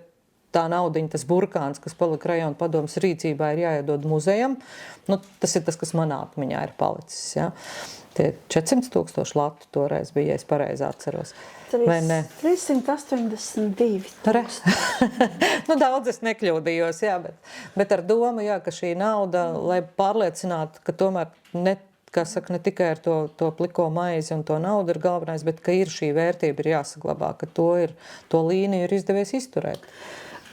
tā naudiņa, tas burkāns, kas palika rajona padomas rīcībā, ir jāiedod muzejam. Nu, tas ir tas, kas manā atmiņā ir palicis. Ja? Tie 400,000 latu toreiz bija, ja es pareizi atceros. 382. Nu, daudz es nekļūdījos, jā, bet ar domu, jā, ka šī nauda, lai pārliecinātu, ka tomēr kā saka, ne tikai ar to pliko maizi un to naudu ir galvenais, bet ka ir šī vērtība ir jāsaglabā, ka to līniju ir izdevies izturēt.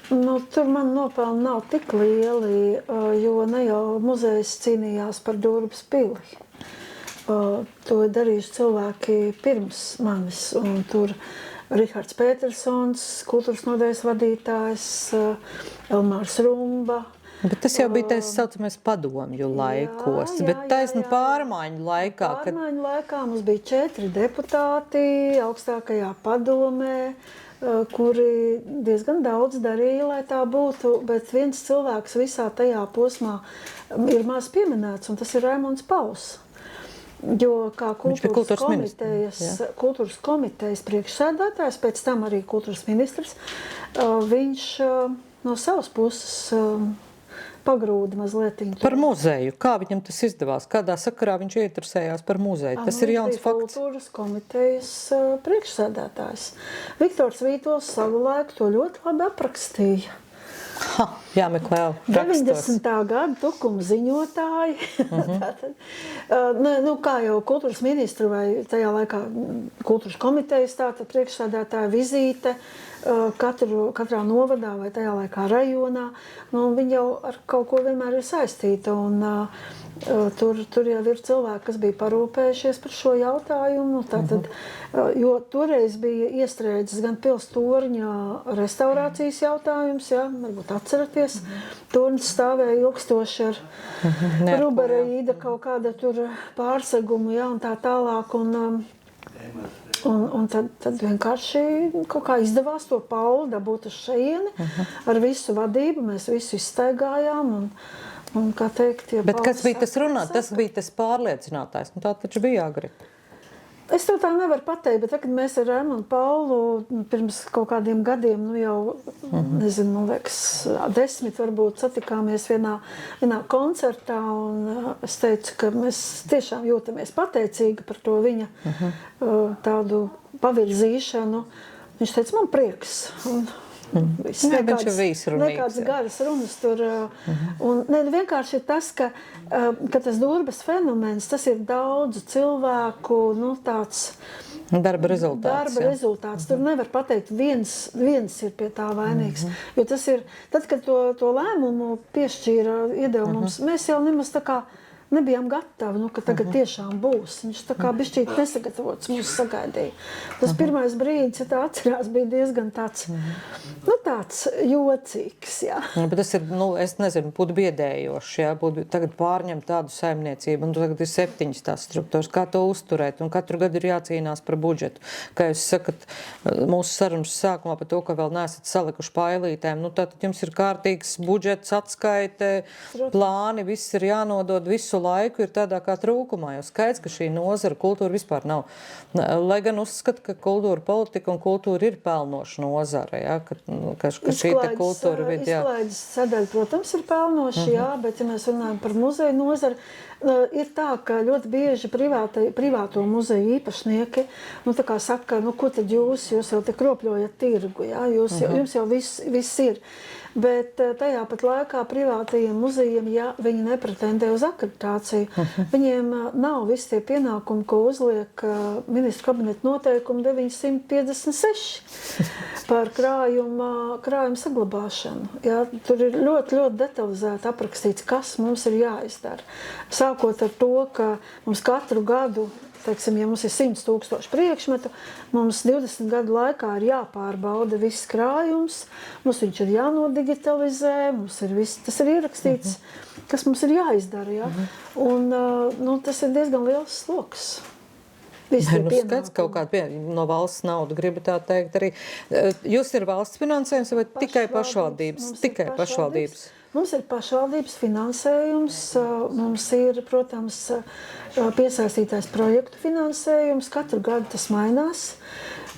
Nu, tur man nopelni nav tik lieli, jo ne jau muzejs cīnījās par Durbes pili. To darījuši cilvēki pirms manis, un tur Rihards Petersons, kultūras nodaļas vadītājs, Elmārs Rumba. Bet tas jau bija tais saucamais padomju laikos, bet taisni pārmaiņu laikā. Pārmaiņu laikā mums bija 4 deputāti augstākajā padomē, kuri diezgan daudz darīja, lai tā būtu, bet viens cilvēks visā tajā posmā ir maz pieminēts, un tas ir Raimonds Pauls. Jo kā kultūras komitejas priekšsēdētājs, pēc tam arī kultūras ministrs, viņš no savas puses pagrūda mazliet. Par muzeju. Kā viņam tas izdevās? Kādā sakarā viņš ieinteresējās par muzeju? Tas ir jauns fakts. Kultūras komitejas priekšsēdētājs. Viktors Vītols savulaik to ļoti labi aprakstīja. Jāmeklē rakstos. 90. gada tukuma ziņotāji. Tātad, kā jau kultūras ministru vai tajā laikā kultūras komitejas tātad priekšsēdētāja vizīte katrā novadā vai tajā laikā rajonā, viņi jau ar kaut ko vienmēr ir saistīta. Un tur jau ir cilvēki, kas bija parūpējušies par šo jautājumu. Tātad, jo toreiz bija iestrēdzis gan pils torņa restaurācijas jautājums, varbūt atceraties. Torņs stāvēja ilgstoši ar rubereīda kaut kāda tur pārsegumu, un tā tālāk. Un tad vienkārši kaut kā izdevās to Paulu dabūt uz šeieni ar visu vadību. Mēs visu izstaigājām un kā teikt, Bet kas bija tas runāt? Tas bija tas pārliecinātājs. Tā taču bija agri. Es to tā nevaru pateikt, bet kad mēs ar Raimondu Paulu pirms kaut kādiem gadiem, nezinu, liekas, 10 varbūt satikāmies vienā koncertā, un es teicu, ka mēs tiešām jūtamies pateicīgi par to viņa tādu pavirzīšanu. Viņš teica, man prieks. Nekādas garas runas tur. Un vienkārši ir tas, ka tas Durbas fenomens, tas ir daudzu cilvēku, tāds darba rezultāts. Tur nevar pateikt, viens ir pie tā vainīgs. Jo tas ir, tad, kad to lēmumu piešķīra iedevums, mēs jau nemaz tā kā nebijām gatavi, ka tagad tiešām būs. Viņš tā kā bišķīt nesagatavots mūs sagaidīja. Tas pirmais brīdis, ja tā atcerās, bija diezgan tāds jocīgs, Bet tas ir, es nezinu, būtu biedējoši, būtu tagad pārņemt tādu saimniecību, un tagad ir 7 tās struktūras, kā to uzturēt, un katru gadu ir jācīnās par budžetu. Kā jūs sakat, mūsu sarunas sākumā par to, ka vēl neesat salikuši pailītēm, tātad jums ir kārtīgs budžets, atskaite, plāni, viss ir jānodod, visu laiku ir tādā kā trūkumā, jo skaidrs, ka šī nozara kultūra vispār nav. Lai gan uzskata, ka kultūra politika un kultūra ir pelnoša nozara, ka šī te kultūra vidi, Izklaides sadaļa, protams, ir pelnoša, bet ja mēs runājam par muzeju nozari, ir tā, ka ļoti bieži privāto muzeju īpašnieki, tā kā saka, ko tad jūs jau te kropļojat tirgu, jums jau viss ir. Bet tajā pat laikā privātajiem muzejiem, viņi nepretendē uz akreditāciju, viņiem nav visi tie pienākumi, ko uzliek ministru kabineta noteikumi 956 par krājuma saglabāšanu. Tur ir ļoti, ļoti detalizēti aprakstīts, kas mums ir jāizdara. Sākot ar to, ka mums katru gadu, teiksim, ja mums ir 100 000 priekšmetu, mums 20 gadu laikā ir jāpārbauda viss krājums, mums viņš ir jānodigitalizē, tas ir ierakstīts, kas mums ir jāizdara. Un tas ir diezgan liels sloks. Skats kaut kāda no valsts naudu, gribu tā teikt arī. Jūs ir valsts finansējums vai tikai pašvaldības? Tikai pašvaldības. Mums ir pašvaldības finansējums, mums ir, protams, piesaistītais projektu finansējums, katru gadu tas mainās.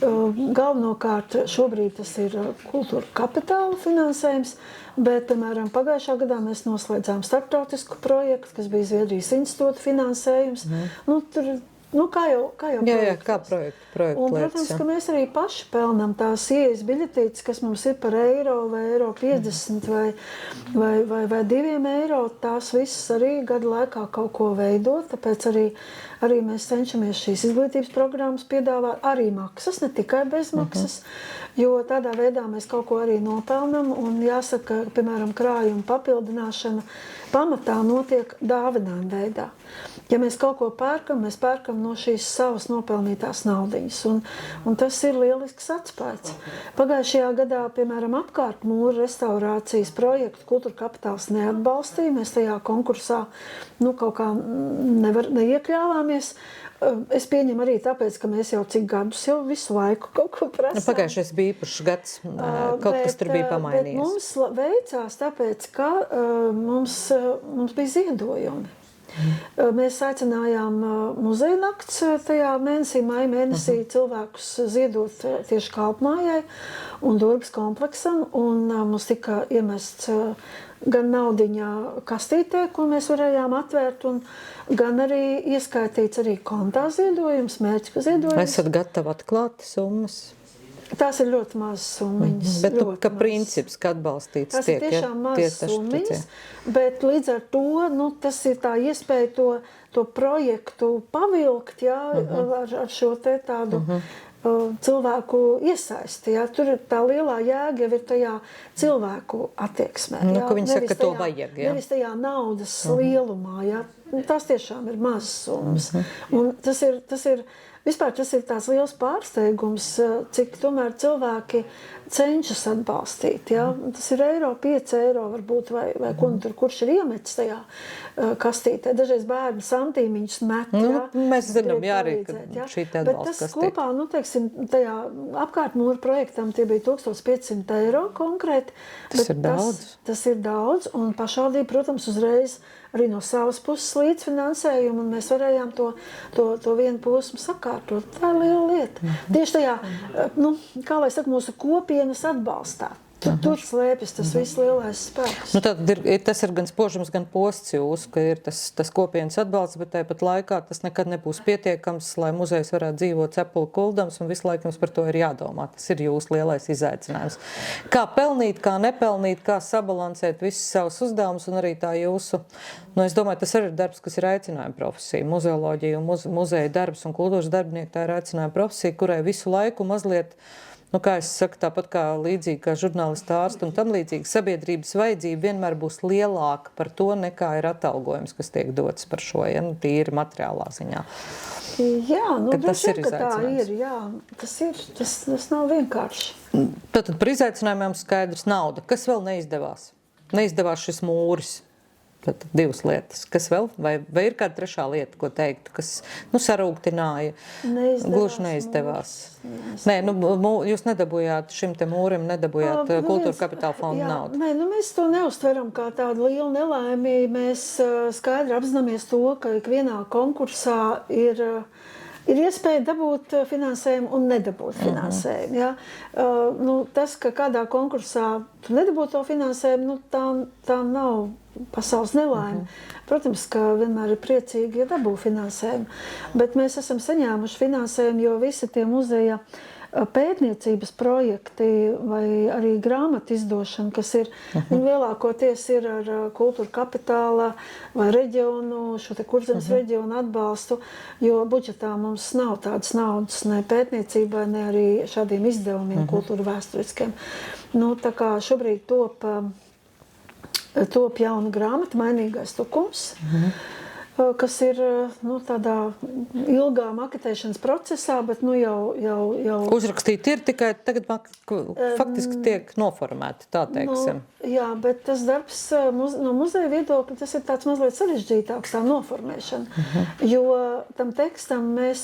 Galvenokārt šobrīd tas ir kultūra kapitāla finansējums, bet, piemēram, pagājušā gadā mēs noslēdzām starptautisku projektu, kas bija Zviedrijas institūta finansējums. Kā jau kā projektu un, protams, ka mēs arī paši pelnām tās ieejas biļetītes, kas mums ir par eiro vai eiro 50 vai 2 eiro. Tās visas arī gadu laikā kaut ko veido, tāpēc arī arī mēs cenšamies šīs izglītības programmas piedāvāt, arī maksas, ne tikai bezmaksas, jo tādā veidā mēs kaut ko arī nopelnam, un jāsaka, piemēram, krājuma papildināšana pamatā notiek dāvinājuma veidā. Ja mēs kaut ko pērkam, mēs pērkam no šīs savas nopelnītās naudiņas, un tas ir lielisks atspējas. Pagājušajā gadā, piemēram, apkārtmūra restaurācijas projektu Kultūra Kapitāls neatbalstīja, mēs tajā konkursā kaut kā neiekļāvāmies. Es pieņemu arī tāpēc, ka mēs jau cik gadus jau visu laiku kaut ko prasām. Pagājušais bija īpašs gads, kas tur bija pamainījies. Bet mums veicās tāpēc, ka mums bija ziedojumi. Mēs aicinājām muzeja nakts tajā mēnesī, maija mēnesī cilvēkus ziedot tieši Kalpmājai un Durgas kompleksam, un mums tika iemests gan naudiņā kastītē, ko mēs varējām atvērt, un gan arī ieskaitīts arī kontā ziedojums, mērķa ziedojums. Esat gatavi atklāt summas? Tās ir ļoti mazas summiņas. Bet ka princips, ka atbalstīts tas tiek, ir tiešām mazas summiņas, bet līdz ar to, tas ir tā iespēja to projektu pavilkt, ar šo te tādu cilvēku iesaisti. Tur ir tā lielā jēga jau ir tajā cilvēku attieksmē. Ka viņi saka, ka to vajag. Nevis tajā naudas lielumā. Tas tiešām ir mazas summas. Un tas ir vispār tas ir tāds liels pārsteigums, cik tomēr cilvēki cenšas atbalstīt. Tas ir eiro, 5 eiro varbūt, vai kurš ir iemetis tajā kastītē. Dažreiz bērni santīmiņus met. Mēs zinām, arī šī te atbalsta kastīte. Bet tas kopā, teiksim, tajā apkārtmūra projektam tie bija 1500 eiro konkrēti. Tas ir daudz. Tas ir daudz, un pašvaldība, protams, uzreiz arī no savas puses līdzfinansējumu, un mēs varējām to vienu posmu sakārtot. Tā ir liela lieta. Tieši tajā, kā lai saka, mūsu kopienas atbalstā. Tur slēpjas tas viss lielais spēks. Tas ir gan spožums, gan posts jūsu, ka ir tas kopienas atbalsts, bet tāpat laikā tas nekad nebūs pietiekams, lai muzejs varētu dzīvot cepuli kuldams, un visu laiku jums par to ir jādomā. Tas ir jūsu lielais izaicinājums. Kā pelnīt, kā nepelnīt, kā sabalansēt visus savus uzdevumus, un arī tā jūsu, es domāju, tas arī ir darbs, kas ir aicinājuma profesija. Muzeoloģija un muzeja darbs un kultūras darbinieki, tā ir aicinājuma profesija, kurai visu laiku mazliet, kā es saku, tāpat kā līdzīgi kā žurnālista ārsta un tam līdzīgi, sabiedrības vajadzība vienmēr būs lielāka par to, nekā ir atalgojums, kas tiek dots par šo, tīri materiālā ziņā. Jā, tas ir izaicinājums. Tas nav vienkārši. Tātad par izaicinājumiem skaidrs nauda. Kas vēl neizdevās? Neizdevās šis mūris. Tad 2 lietas. Kas vēl? Vai ir kāda 3. lieta, ko teiktu, kas sarūktināja? Gluži neizdevās. Nē, jūs nedabūjāt šim te mūrim, nedabūjāt Kultūra Kapitāla fonda naudu. Nē, mēs to neuztveram kā tādu lielu nelaimi. Mēs skaidri apzināmies to, ka ikvienā konkursā ir iespēja dabūt finansējumu un nedabūt finansējumu. Ja? Tas, ka kādā konkursā tu nedabūtu to finansējumu, tā nav pasaules nelaime. Protams, ka vienmēr ir priecīgi, ja dabū finansējumu. Bet mēs esam saņēmuši finansējumu, jo visi tie muzeja pētniecības projekti vai arī grāmatu izdošana, kas ir, viņi lielākoties ir ar Kultūra Kapitāla vai reģionu, šo te Kurzemes reģionu atbalstu, jo budžetā mums nav tādas naudas ne pētniecībai, ne arī šādiem izdevumiem kultūra vēsturiskiem. Tā kā šobrīd top jauna grāmata, Mainīgais tukums, kas ir tādā ilgā maketēšanas procesā, bet jau... Uzrakstīti ir tikai tagad faktiski tiek noformēti, tā teiksim. Jā, bet tas darbs no muzeja viedokļa, tas ir tāds mazliet sarežģītāks, tā noformēšana. Jo tam tekstam mēs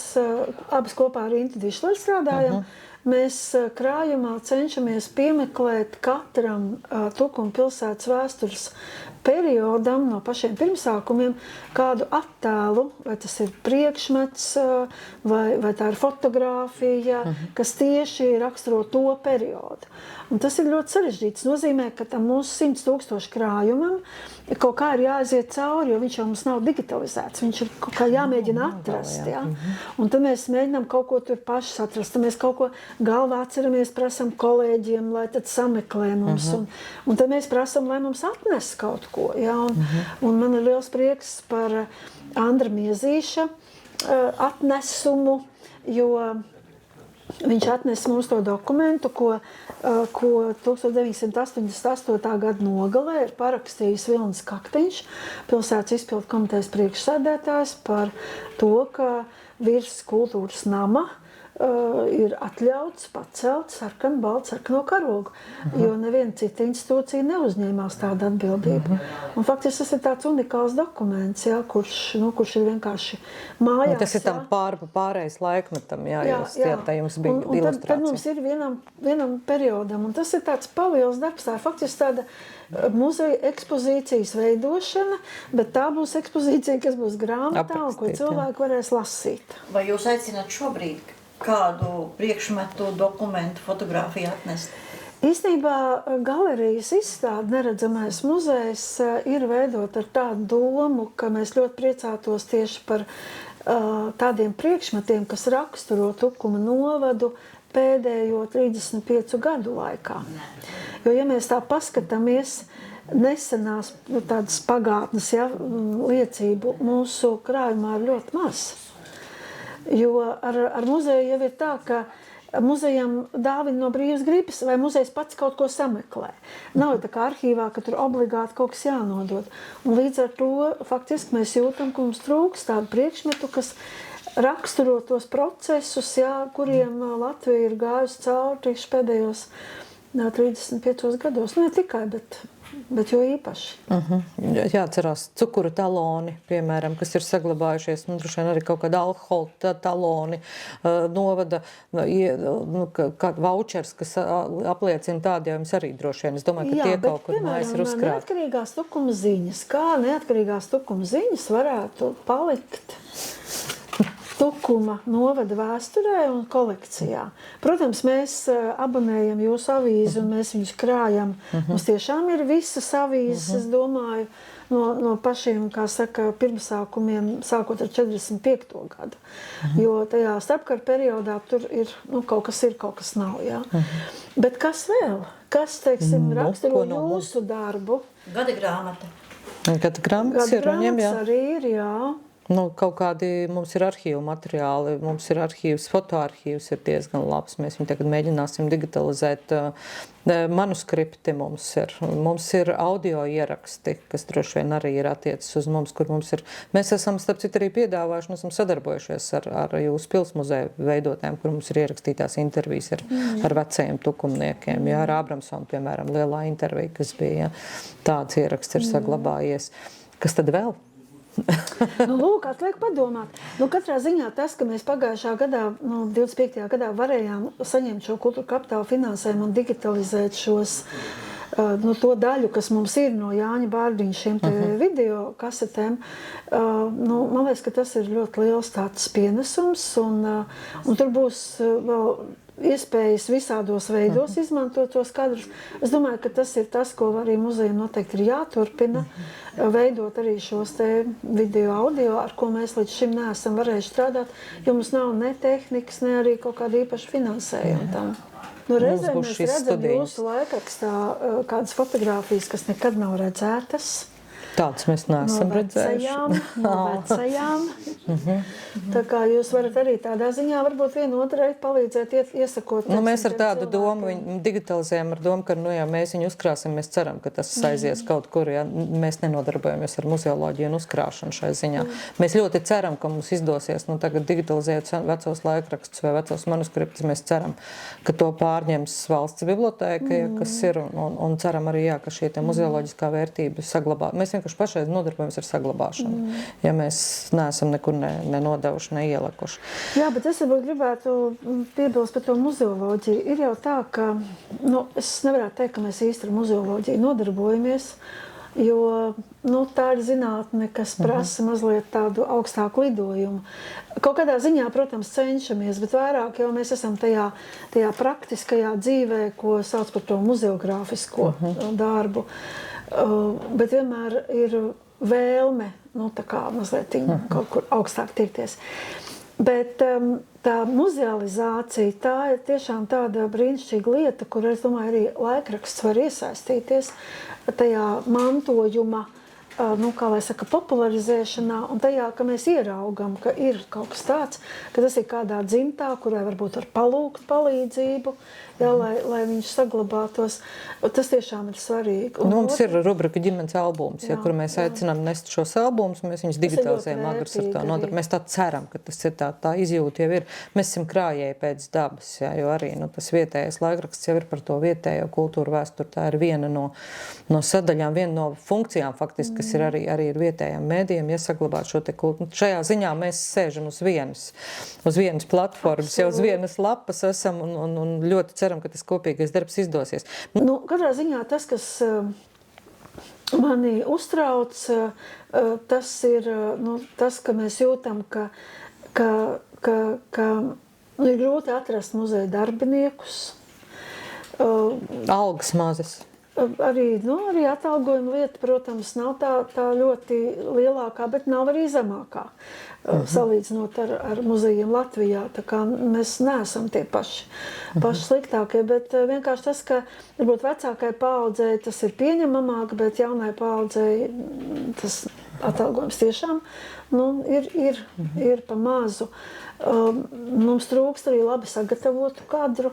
abas kopā ar Intu Dišleru strādājam. Mēs krājumā cenšamies piemeklēt katram Tukuma pilsētas vēstures periodam, no pašiem pirmsākumiem, kādu attēlu, vai tas ir priekšmets, vai tā ir fotogrāfija, kas tieši raksturo to periodu. Un tas ir ļoti sarežģīts. Tas nozīmē, ka tam mūsu 100 000 krājumam kaut kā ir jāaiziet cauri, jo viņš jau mums nav digitalizēts. Viņš ir kaut kā jāmēģina atrast. Ja? Un tad mēs mēģinām kaut ko tur pašas atrast. Tad mēs kaut ko galvā atceramies, prasam kolēģiem, lai tad sameklē mums. Un tad mēs prasam, lai mums atnes kaut ko. Ja? Un man ir liels prieks par Andra Miezīša atnesumu, jo viņš atnesa mums to dokumentu, ko 1988. Gada nogalē ir parakstījis Vilnis Kaktiņš, pilsētas izpildu komitejas priekšsēdētājs, par to, ka virs kultūras nama ir atļauts pacelt sarkanu, baltu sarkano karogu, jo neviena cita institūcija neuzņēmās tādu atbildību. Un faktiski tas ir tāds unikāls dokuments, jā, kurš ir vienkārši mājās. Tas ir tam pārējais laikmetam, tā jums bija ilustrācija. Tad mums ir vienam periodam, un tas ir tāds paliels darbs, tā ir faktiski tāda muzeja ekspozīcijas veidošana, bet tā būs ekspozīcija, kas būs grāmatā un ko cilvēki varēs lasīt. Vai jūs aicināt šobrīd kādu priekšmetu, dokumentu, fotogrāfiju atnest? Īstenībā galerijas izstāde Neredzamais muzejs ir veidot ar tādu domu, ka mēs ļoti priecātos tieši par tādiem priekšmetiem, kas raksturo Tukuma novadu pēdējo 35 gadu laikā. Jo, ja mēs tā paskatāmies, nesenās tādas pagātnes liecību mūsu krājumā ir ļoti maz. Jo ar muzeju jau ir tā, ka muzejam dāvina no brīvas gribas, vai muzejs pats kaut ko sameklē. Nav jau tā kā arhīvā, ka tur obligāti kaut kas jānodod. Un līdz ar to faktiski mēs jūtam, ka mums trūks tādu priekšmetu, kas raksturo tos procesus, kuriem Latvija ir gājusi cauri tieši pēdējos 35 gados. Ne tikai, bet jo īpaši. Jāatcerās cukuru taloni, piemēram, kas ir saglabājušies, droši vien arī kaut kāda alkohola taloni, novada, kāda vouchers, kas apliecina tādi, jums arī droši vien. Es domāju, ka tie kaut kur mājas ir uzkrāti. Neatkarīgās Tukuma ziņas, kā neatkarīgās Tukuma ziņas varētu palikt Tukuma novada vēsturē un kolekcijā. Protams, mēs abonējam jūsu avīzi un mēs viņus krājam. Mums tiešām ir visas avīzes, es domāju, no pašiem, kā saka, pirmsākumiem, sākot ar 45. gadu. Jo tajā starpkara periodā tur ir, kaut kas nav, jā. Bet kas vēl? Kas, teiksim, raksturo jūsu darbu? Gada grāmata. Gada grāmatas ir viņiem, jā. Arī ir, jā. Kaut kādi mums ir arhīvu materiāli, mums ir arhīvs, fotoarhīvs ir diezgan labs. Mēs viņu tagad mēģināsim digitalizēt. Manuskripti mums ir audio ieraksti, kas droši vien arī ir attiecis uz mums, kur mums ir. Mēs esam, starp citu, arī piedāvājuši, mēs esam sadarbojušies ar jūsu pilsmuzeju veidotēm, kur mums ir ierakstītās intervijas ar vecajiem tukumniekiem. Jā, ar Abramsonu, piemēram, lielā intervija, kas bija. Tāds ieraksts ir saglabājies. Kas tad vēl? Lūk, atliek padomāt. Katrā ziņā tas, ka mēs pagājušā gadā, 25. gadā varējām saņemt šo kultūra kapitāla finansējumu un digitalizēt šos, to daļu, kas mums ir no Jāņa Bārdiņa šiem te video kasetēm, man liekas, ka tas ir ļoti liels tāds pienesums un tur būs vēl iespējas visādos veidos izmantot tos kadrus. Es domāju, ka tas ir tas, ko arī muzejam noteikti ir jāturpina, veidot arī šos te video audio, ar ko mēs līdz šim neesam varējuši strādāt, jo mums nav ne tehnikas, ne arī kaut kāda īpaša finansējuma tam. Reizē mēs redzam jūsu laikrakstā kādas fotogrāfijas, kas nekad nav redzētas. Tāds mēs neesam redzējuši. No vecajām. Tā kā jūs varat arī tādā ziņā varbūt vienu otrai palīdzēt iesakot. Mēs ar tādu domu viņu digitalizējam ar domu, ka mēs viņu uzkrāsim, mēs ceram, ka tas aizies kaut kur, ja mēs nenodarbojamies ar muzeoloģiju un uzkrāšanu šai ziņā. Mēs ļoti ceram, ka mums izdosies tagad digitalizēt vecos laikrakstus vai vecos manuskriptus. Mēs ceram, ka to pārņems valsts bibliotēka, kas ir, un ceram arī, ka šī muzeoloģiskā vērtība saglabā. Mēs vienkārši pašreiz nodarbojamies ar saglabāšanu, ja mēs neesam nekur nenodevuši, neielikuši. Jā, bet es varbūt gribētu piebilst par to muzeoloģiju. Ir jau tā, ka, es nevarētu teikt, ka mēs īsti ar muzeoloģiju nodarbojamies, jo, tā ir zinātne, kas prasa mazliet tādu augstāku lidojumu. Kaut kādā ziņā, protams, cenšamies, bet vairāk jau mēs esam tajā praktiskajā dzīvē, ko sauc par to muzeogrāfisko darbu. Bet vienmēr ir vēlme, tā kā mazliet kaut kur augstāk tirties. Bet tā muzealizācija, tā ir tiešām tāda brīnišķīga lieta, kur, es domāju, arī laikraksts var iesaistīties tajā mantojuma kā lai saka, popularizēšanā un tajā, ka mēs ieraugam, ka ir kaut kas tāds, ka tas ir kādā dzimtā, kurai varbūt var palūgt palīdzību, jā, lai viņš saglabātos. Tas tiešām ir svarīgi. Un mums ir rubrika ģimenes albums, kur mēs aicinām nest šos albumus, un mēs viņus digitalizējam, Agars ar to nodarbu. Mēs tā ceram, ka tas ir tā izjūta jau ir. Mēs esam krājēji pēc dabas, jā, jo arī tas vietējais laikraksts jau ir par to vietējo kultūru vēsturi. Tā ir viena no sadaļām, viena no funkcijām faktiski, kas ir arī ir vietējiem mēdījiem, ja saglabāt šo te kultūru. Šajā ziņā mēs sēžam uz vienas platformas, jau uz vienas lapas esam un ļoti ceram, ka tas kopīgais darbs izdosies. Katrā ziņā tas, kas mani uztrauc, tas ir tas, ka mēs jūtam, ka ir grūti atrast muzeja darbiniekus. Algas mazas. Arī atalgojuma lieta, protams, nav tā ļoti lielākā, bet nav arī zemākā, salīdzinot ar muzejiem Latvijā. Tā kā mēs neesam tie paši sliktākie, bet vienkārši tas, ka varbūt vecākai paaudzei tas ir pieņemamāk, bet jaunai paaudzei tas atalgojums tiešām ir pa mazu. Mums trūkst arī labi sagatavotu kadru.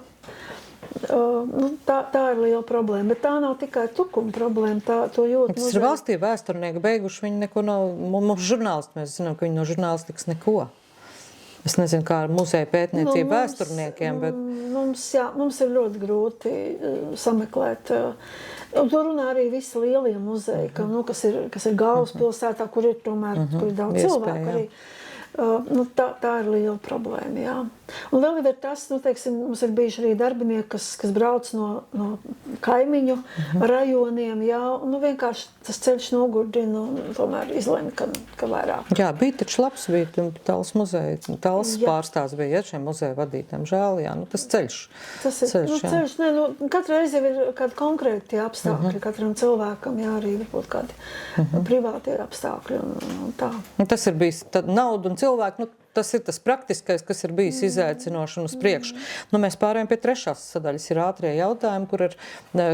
Tā ir liela problēma, bet tā nav tikai tukuma problēma, to jūt. Tas ir valstī vēsturnieki beiguši, viņi neko nav, mums žurnālisti, mēs zinām, ka viņi no žurnālistikas neko. Es nezinu, kā ar muzeja pētniecību vēsturniekiem, bet... Mums ir ļoti grūti sameklēt. Un to runā arī visi lielie muzeji, kas ir galvaspilsētā, kur ir tomēr kur ir daudz cilvēku arī. Tā ir liela problēma, jā. Un vēl ir tas, teiksim, mums ir bijuši arī darbinieki, kas brauc no kaimiņu rajoniem, jā, un vienkārši tas ceļš nogurdina un tomēr izlēma, ka vairāk. Jā, bija taču labs, bija Tallas muzeja, Tallas pārstāvs bija, ja, šiem muzeja vadītājiem, žēl, jā, tas ceļš. Tas ir ceļš, katra reize jau ir kādi konkrēti apstākļi, katram cilvēkam, jā, arī varbūt kādi privātie apstākļi un tā. Tas ir bijis nauda un cilvēki, tas ir tas praktiskais, kas ir bijis izaicinoši un uz priekšu. Mēs pārējām pie trešās sadaļas, ir ātrie jautājumi, kur ir,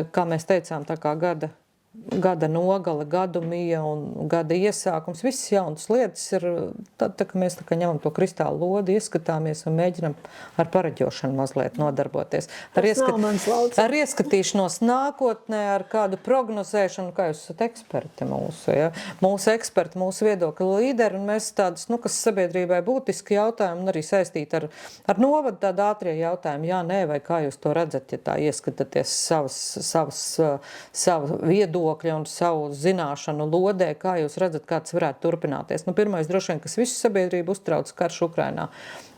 kā mēs teicām, tā kā gada nogale, gadu mija un gada iesākums. Visas jaunas lietas ir, tā ka mēs ņemam to kristālu lodi, ieskatāmies un mēģinam ar pareģošanu mazliet nodarboties. Ar ieskatīšanos nākotnē, ar kādu prognozēšanu, kā jūs esat eksperti mūsu, ja? Mūsu eksperti, mūsu viedokļu līderi, un mēs tādus, kas sabiedrībai būtiski jautājumi, un arī saistīti ar novadu tādu ātrie jautājumi, jā, nē, vai kā jūs to redzat, ja tā ieskatāties savu viedokļu un savu zināšanu lodē, kā jūs redzat, kā tas varētu turpināties. Pirmais, droši vien, kas visu sabiedrību uztrauc, karš Ukrainā.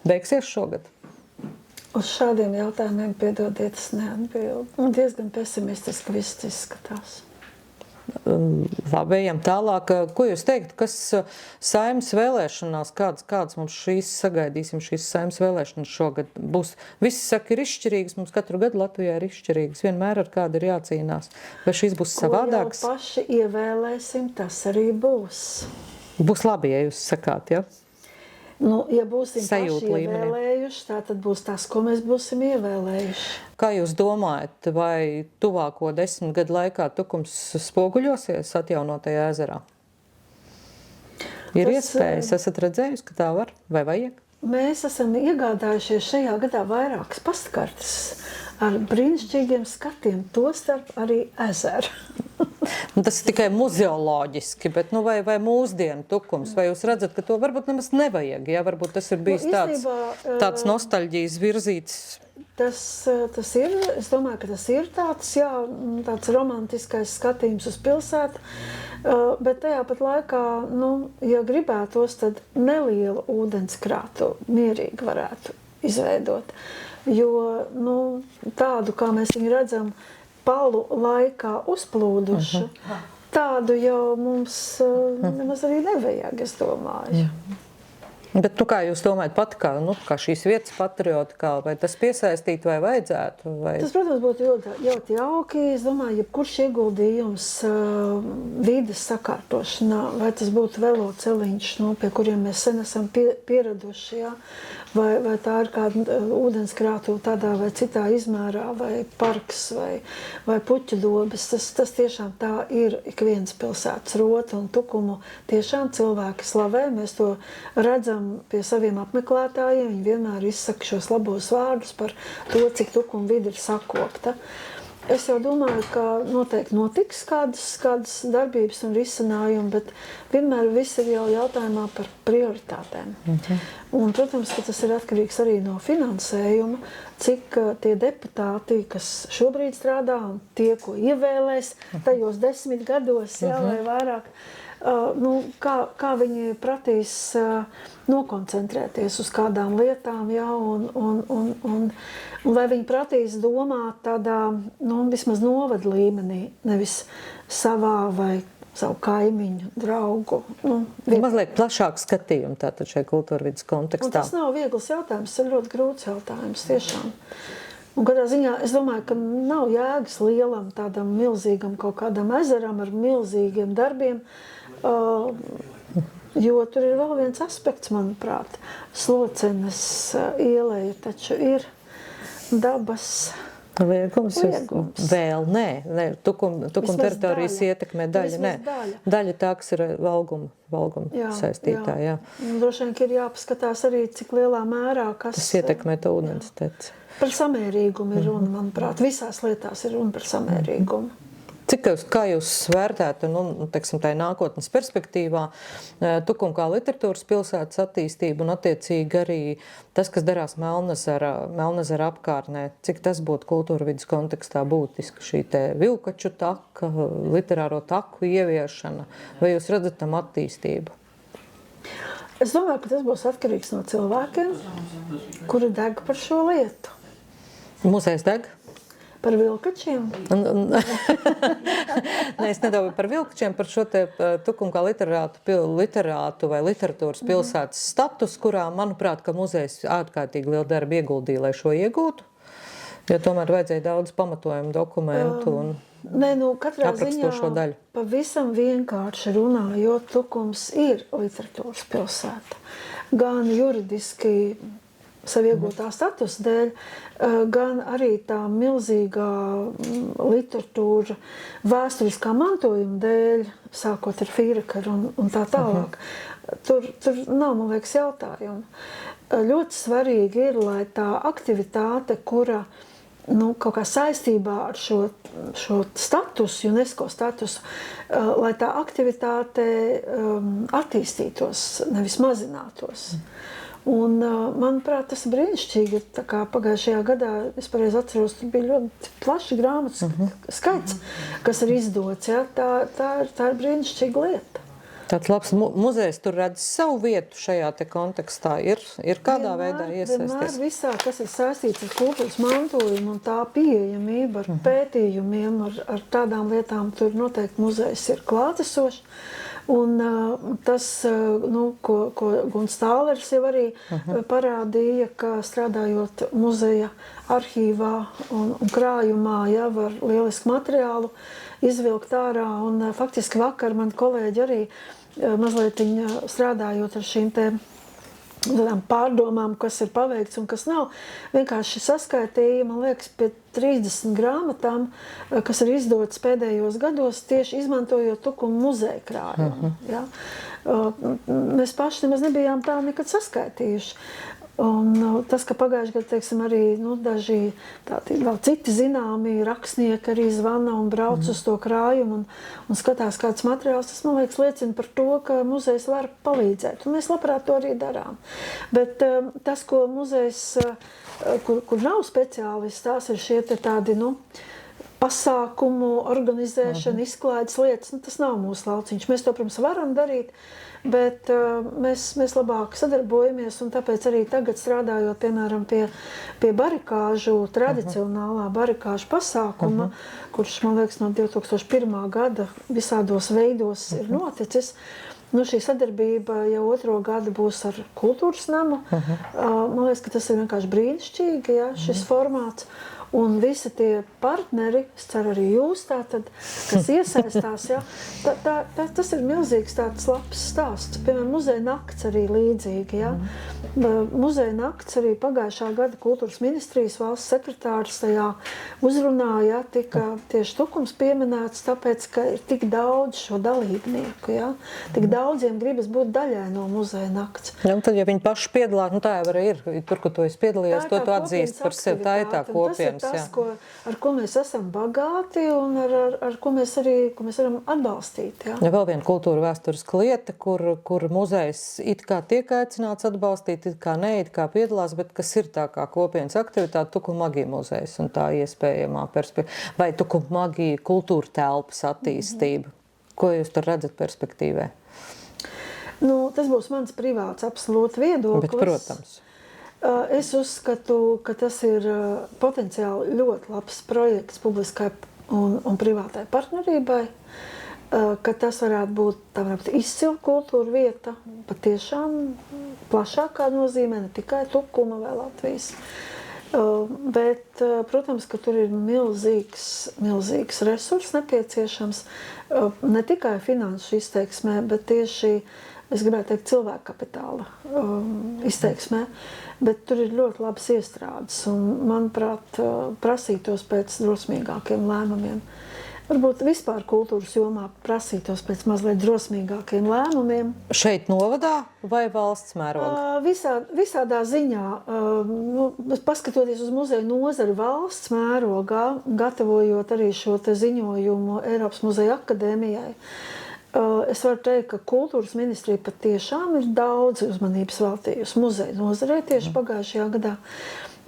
Beigsies šogad? Uz šādiem jautājumiem, piedodiet, es neatbildu. Diezgan pesimistiski viss izskatās. Labi, ejam tālāk. Ko jūs teikt, kas Saeimas vēlēšanās, kāds mums sagaidīsim šīs Saeimas vēlēšanas šogad būs? Visi saka, ir izšķirīgas, mums katru gadu Latvijā ir izšķirīgas, vienmēr ar kādu ir jācīnās. Vai šīs būs savādākas? Ko jau paši ievēlēsim, tas arī būs. Būs labi, ja jūs sakāt, ja? Ja būsim paši ievēlējuši, tā tad būs tas, ko mēs būsim ievēlējuši. Kā jūs domājat, vai tuvāko 10 gadu laikā Tukums spoguļosies atjaunotajā ezerā? Ir iespējas, esat redzējusi, ka tā var vai vajag? Mēs esam iegādājušies šajā gadā vairākas pastkartes ar brīnišķīgiem skatiem, tostarp arī ezeru. Tas ir tikai muzeoloģiski, bet vai mūsdienu Tukums, vai jūs redzat, ka to varbūt nemaz nevajag, ja? Varbūt tas ir bijis tāds nostalģijas virzīts? Tas ir, es domāju, ka tas ir tāds romantiskais skatījums uz pilsētu, bet tajā pat laikā, ja gribētos, tad nelielu ūdenskrātu mierīgi varētu izveidot, jo tādu, kā mēs viņu redzam, palu laikā uzplūdušu, tādu jau mums nemaz arī nevajag, es domāju. Bet, kā jūs domājat pati, kā šīs vietas patrioti, vai tas piesaistīt, vai vajadzētu? Vai... Tas, protams, būtu ļoti jauki. Es domāju, jebkurš ieguldījums vides sakārtošanā, vai tas būtu veloceliņš, pie kuriem mēs sen esam pieraduši, ja? vai tā ir kāda ūdenskrātuve tādā vai citā izmērā, vai parks, vai puķu dobes. Tas tiešām tā ir ikvienas pilsētas rota un tukumu. Tiešām cilvēki slavē, mēs to redzam pie saviem apmeklētājiem, viņi vienmēr izsaka šos labos vārdus par to, cik tukuma vide ir sakopta. Es jau domāju, ka noteikti notiks kādas darbības un risinājumi, bet vienmēr viss ir jau jautājumā par prioritātēm. Un, protams, ka tas ir atkarīgs arī no finansējuma, cik tie deputāti, kas šobrīd strādā un tie, ko ievēlēs tajos 10 gados, vai vairāk, kā viņi pratīs nokoncentrēties uz kādām lietām, un vai viņi pratīs domāt tādā, vismaz novada līmenī, nevis savā vai savu kaimiņu, draugu. Mazliet plašāk skatījumu tātad šajā kultūrvides kontekstā. Un tas nav viegls jautājums, tas ir ļoti grūts jautājums, tiešām. Un kādā ziņā es domāju, ka nav jēgas lielam tādam milzīgam kaut kādam ezeram ar milzīgiem darbiem, jo tur ir vēl viens aspekts, manuprāt. Slocenes ielai taču ir dabas liegums. Vēl nē. Tukuma teritorijas ietekmē daļa. Daļa tā, kas ir valguma saistītā. Jā. Droši vien, ka ir jāpaskatās arī, cik lielā mērā kas... Tas ietekmē to ūdens teci. Par samērīgumu ir runa, manuprāt. Visās lietās ir runa par samērīgumu. Kā jūs vērtētu, teiksim, tā nākotnes perspektīvā, Tukuma kā literatūras pilsētas attīstību un attiecīgi arī tas, kas darās Melnezera apkārtnē, cik tas būtu kultūrvides kontekstā būtiski, šī te Vilkaču taka, literāro taku ieviešana, vai jūs redzat tam attīstību? Es domāju, ka tas būs atkarīgs no cilvēkiem, kuri deg par šo lietu. Muzejs deg? Par Vilkačiem? Nē, es nedomāju par Vilkačiem, par šo te Tukumu kā literātu vai literatūras pilsētas status, kurā, manuprāt, ka muzejs ārkārtīgi lielu darbu ieguldīja, lai šo iegūtu, jo tomēr vajadzēja daudz pamatojumu dokumentu un apraksto šo daļu. Pavisam vienkārši runājot, Tukums ir literatūras pilsēta. Gan juridiski savu iegūtā statusa dēļ, gan arī tā milzīgā literatūra vēsturiskā mantojuma dēļ, sākot ar Fīrekaru un tā tālāk. Tur nav, man liekas, jautājumu. Ļoti svarīgi ir, lai tā aktivitāte, kura kaut kā saistībā ar šo statusu, UNESCO statusu, lai tā aktivitāte attīstītos, nevis mazinātos. Un, manuprāt, tas ir brīnišķīgi. Tā kā pagājušajā gadā, es pareizi atceros, tur bija ļoti plašs grāmatu skaits, kas ir izdots. Ja? Tā ir brīnišķīga lieta. Tāds labs muzejs tur redz savu vietu šajā te kontekstā. Ir kādā veidā iesaisties? Vienmēr visā, kas ir saistīts ar kultūras mantojumu un tā pieejamība, ar pētījumiem, ar tādām lietām, tur noteikti muzejs ir klātesošs. Un tas, ko Gunts Tālers jau arī parādīja, ka strādājot muzeja arhīvā un krājumā, var lielisku materiālu izvilkt ārā. Un faktiski vakar man kolēģi arī mazliet strādājot ar šīm pārdomām, kas ir paveikts un kas nav, vienkārši saskaitīja, man liekas, pie 30 grāmatām, kas ir izdotas pēdējos gados, tieši izmantojot Tukuma muzeja krājumu. Ja? Mēs paši nemaz nebijām tā nekad saskaitījuši. Un tas, ka pagājuši gadu, teiksim, arī daži vēl citi zināmi rakstnieki arī zvana un brauc uz to krājumu un skatās kāds materiāls, tas, man liekas, liecina par to, ka muzejs var palīdzēt. Un mēs labprāt to arī darām. Bet tas, ko muzejs, kur nav speciālisti, tās ir šie tādi, pasākumu organizēšana, izklaides lietas, tas nav mūsu lauciņš. Mēs to, protams, varam darīt, bet mēs labāk sadarbojamies, un tāpēc arī tagad strādājot, piemēram, pie barikāžu, tradicionālā barikāžu pasākuma, kurš, man liekas, no 2001. gada visādos veidos ir noticis. Nu, šī sadarbība jau 2. gadu būs ar kultūras namu. Man liekas, ka tas ir vienkārši brīnišķīgi, ja, šis formāts. Un visi tie partneri, es ceru arī jūs tātad, kas iesaistās, ja, tas ir milzīgs tāds labs stāsts. Piemēram, muzeja nakts arī līdzīgi, ja. Muzeja nakts arī pagājušā gada kultūras ministrijas valsts sekretārs tajā uzrunā, ja, tika tieši Tukums pieminēts, tāpēc, ka ir tik daudz šo dalībnieku, ja. Tik daudziem gribas būt daļai no muzeja nakts. Ja, tad, ja viņi paši piedalās, nu tā jau arī ir, tur, kur tu esi piedalījies, to tu atzīst par sevi, tā ir tā kopienas. Tas, ar ko mēs esam bagāti un ar ko mēs varam atbalstīt. Ja? Ja vēl viena kultūra vēsturiska lieta, kur muzejs it kā tiek aicināts atbalstīt, it kā ne, it kā piedalās, bet kas ir tā kā kopienas aktivitāte, Tukumagija muzejs un tā iespējamā perspektīva. Vai Tukumagija kultūra telpas attīstība? Ko jūs tur redzat perspektīvē? Nu, tas būs mans privāts absolūti viedoklis. Bet, protams. Es uzskatu, ka tas ir potenciāli ļoti labs projekts publiskai un privātai partnerībai, ka tas varētu būt izcila kultūra vieta, patiešām plašākā nozīmē, ne tikai Tukuma vai Latvijas. Bet, protams, ka tur ir milzīgs resurs nepieciešams, ne tikai finanšu izteiksmē, bet tieši, es gribētu teikt, cilvēku kapitāla izteiksmē. Bet tur ir ļoti labas iestrādes un, manuprāt, prasītos pēc drosmīgākiem lēmumiem. Varbūt vispār kultūras jomā prasītos pēc mazliet drosmīgākiem lēmumiem. Šeit novadā vai valsts mērogā? Visādā ziņā. Paskatoties uz muzeju nozari valsts mērogā, gatavojot arī šo te ziņojumu Eiropas muzeja akadēmijai, es varu teikt, ka kultūras ministrija patiešām ir daudz uzmanības veltījusi muzeja nozarei tieši pagājušajā gadā.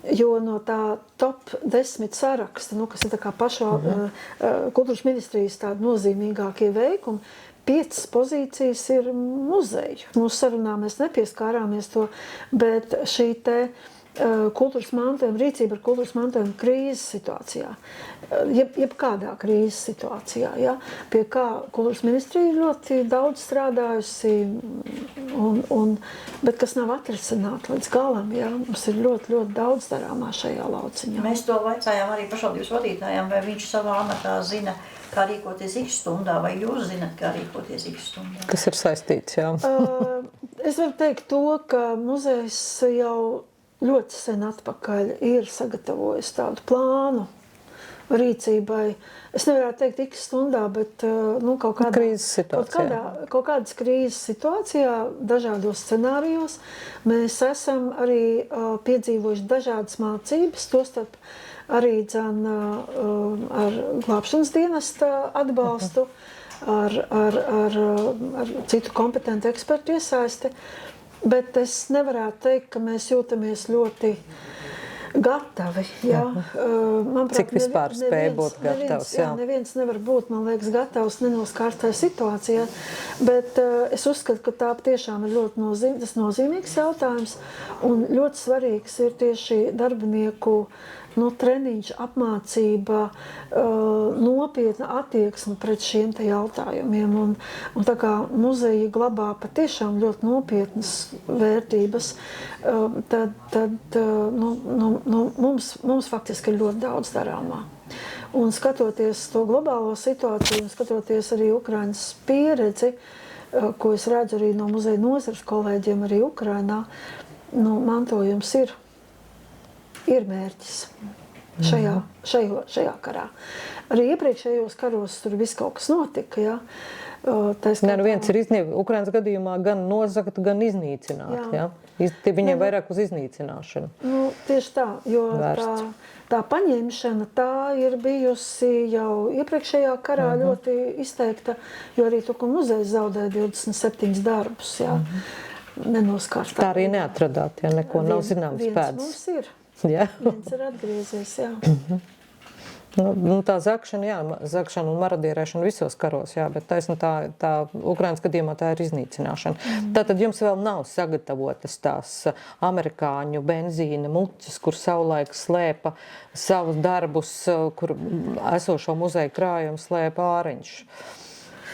Jo no tā top 10 saraksta, kas ir tā kā pašā kultūras ministrijas tādi nozīmīgākie veikumi, 5 pozīcijas ir muzeju. Mūsu sarunā mēs nepieskārāmies to, bet šī te kultūras mantojuma, rīcība ar kultūras mantojuma krīzes situācijā, jebkādā krīzes situācijā, ja, pie kā kultūras ministrija ļoti daudz strādājusi, bet kas nav atrisināti līdz galam. Ja. Mums ir ļoti daudz darāmā šajā lauciņā. Mēs to vaicājām arī pašvaldības vadītājām, vai viņš savā amatā zina, kā rīkoties X stundā, vai jūs zinat, kā rīkoties X stundā? Kas ir saistīts, jā? Es varu teikt to, ka muzejs jau ļoti sen atpakaļ ir sagatavojis tādu plānu rīcībai. Es nevarētu teikt X stundā, bet kaut kādas krīzes situācijā, dažādos scenārijos, mēs esam arī piedzīvojuši dažādas mācības, tostarp arī ar glābšanas dienesta atbalstu, ar citu kompetentu ekspertu iesaisti. Bet es nevarētu teikt, ka mēs jūtamies ļoti gatavi. Ja? Cik vispār spēja būt gatavs? Neviens nevar būt, man liekas, gatavs nenoskārtai situācijai. Bet es uzskatu, ka tā tiešām ir ļoti nozīmīgs jautājums. Un ļoti svarīgs ir tieši darbinieku treniņš, apmācība, nopietna attieksme pret šiem te jautājumiem. Un tā kā muzeji glabā patiešām ļoti nopietnas vērtības, tad mums faktiski ir ļoti daudz darāmā. Un skatoties to globālo situāciju un skatoties arī Ukrainas pieredzi, ko es redzu arī no muzeja nozares kolēģiem arī Ukrainā, mantojums ir mērķis šajā karā. Arī iepriekšējos karos tur viss kaut kas notika, ja. Viens ir Ukrainas gadījumā gan nozagt, gan iznīcināt, ja. Viņiem vairāk uz iznīcināšanu. Tieši tā, jo tā paņemšana, tā ir bijusi jau iepriekšējā karā ļoti izteikta, jo arī Tukuma muzejs zaudēja 27 darbus, ja. Nenoskārtā. Tā arī neatradāt, ja neko nav zināms pēdas. Viens mums ir. Jā. Viens ir atgriezies, jā. Tā zakšana un marodierēšana visos karos, jā, bet tā Ukrainas gadījumā tā ir iznīcināšana. Tātad jums vēl nav sagatavotas tās amerikāņu benzīna muces, kur savulaik slēpa savus darbus, kur esošo muzeju krājumu slēpa Āriņš.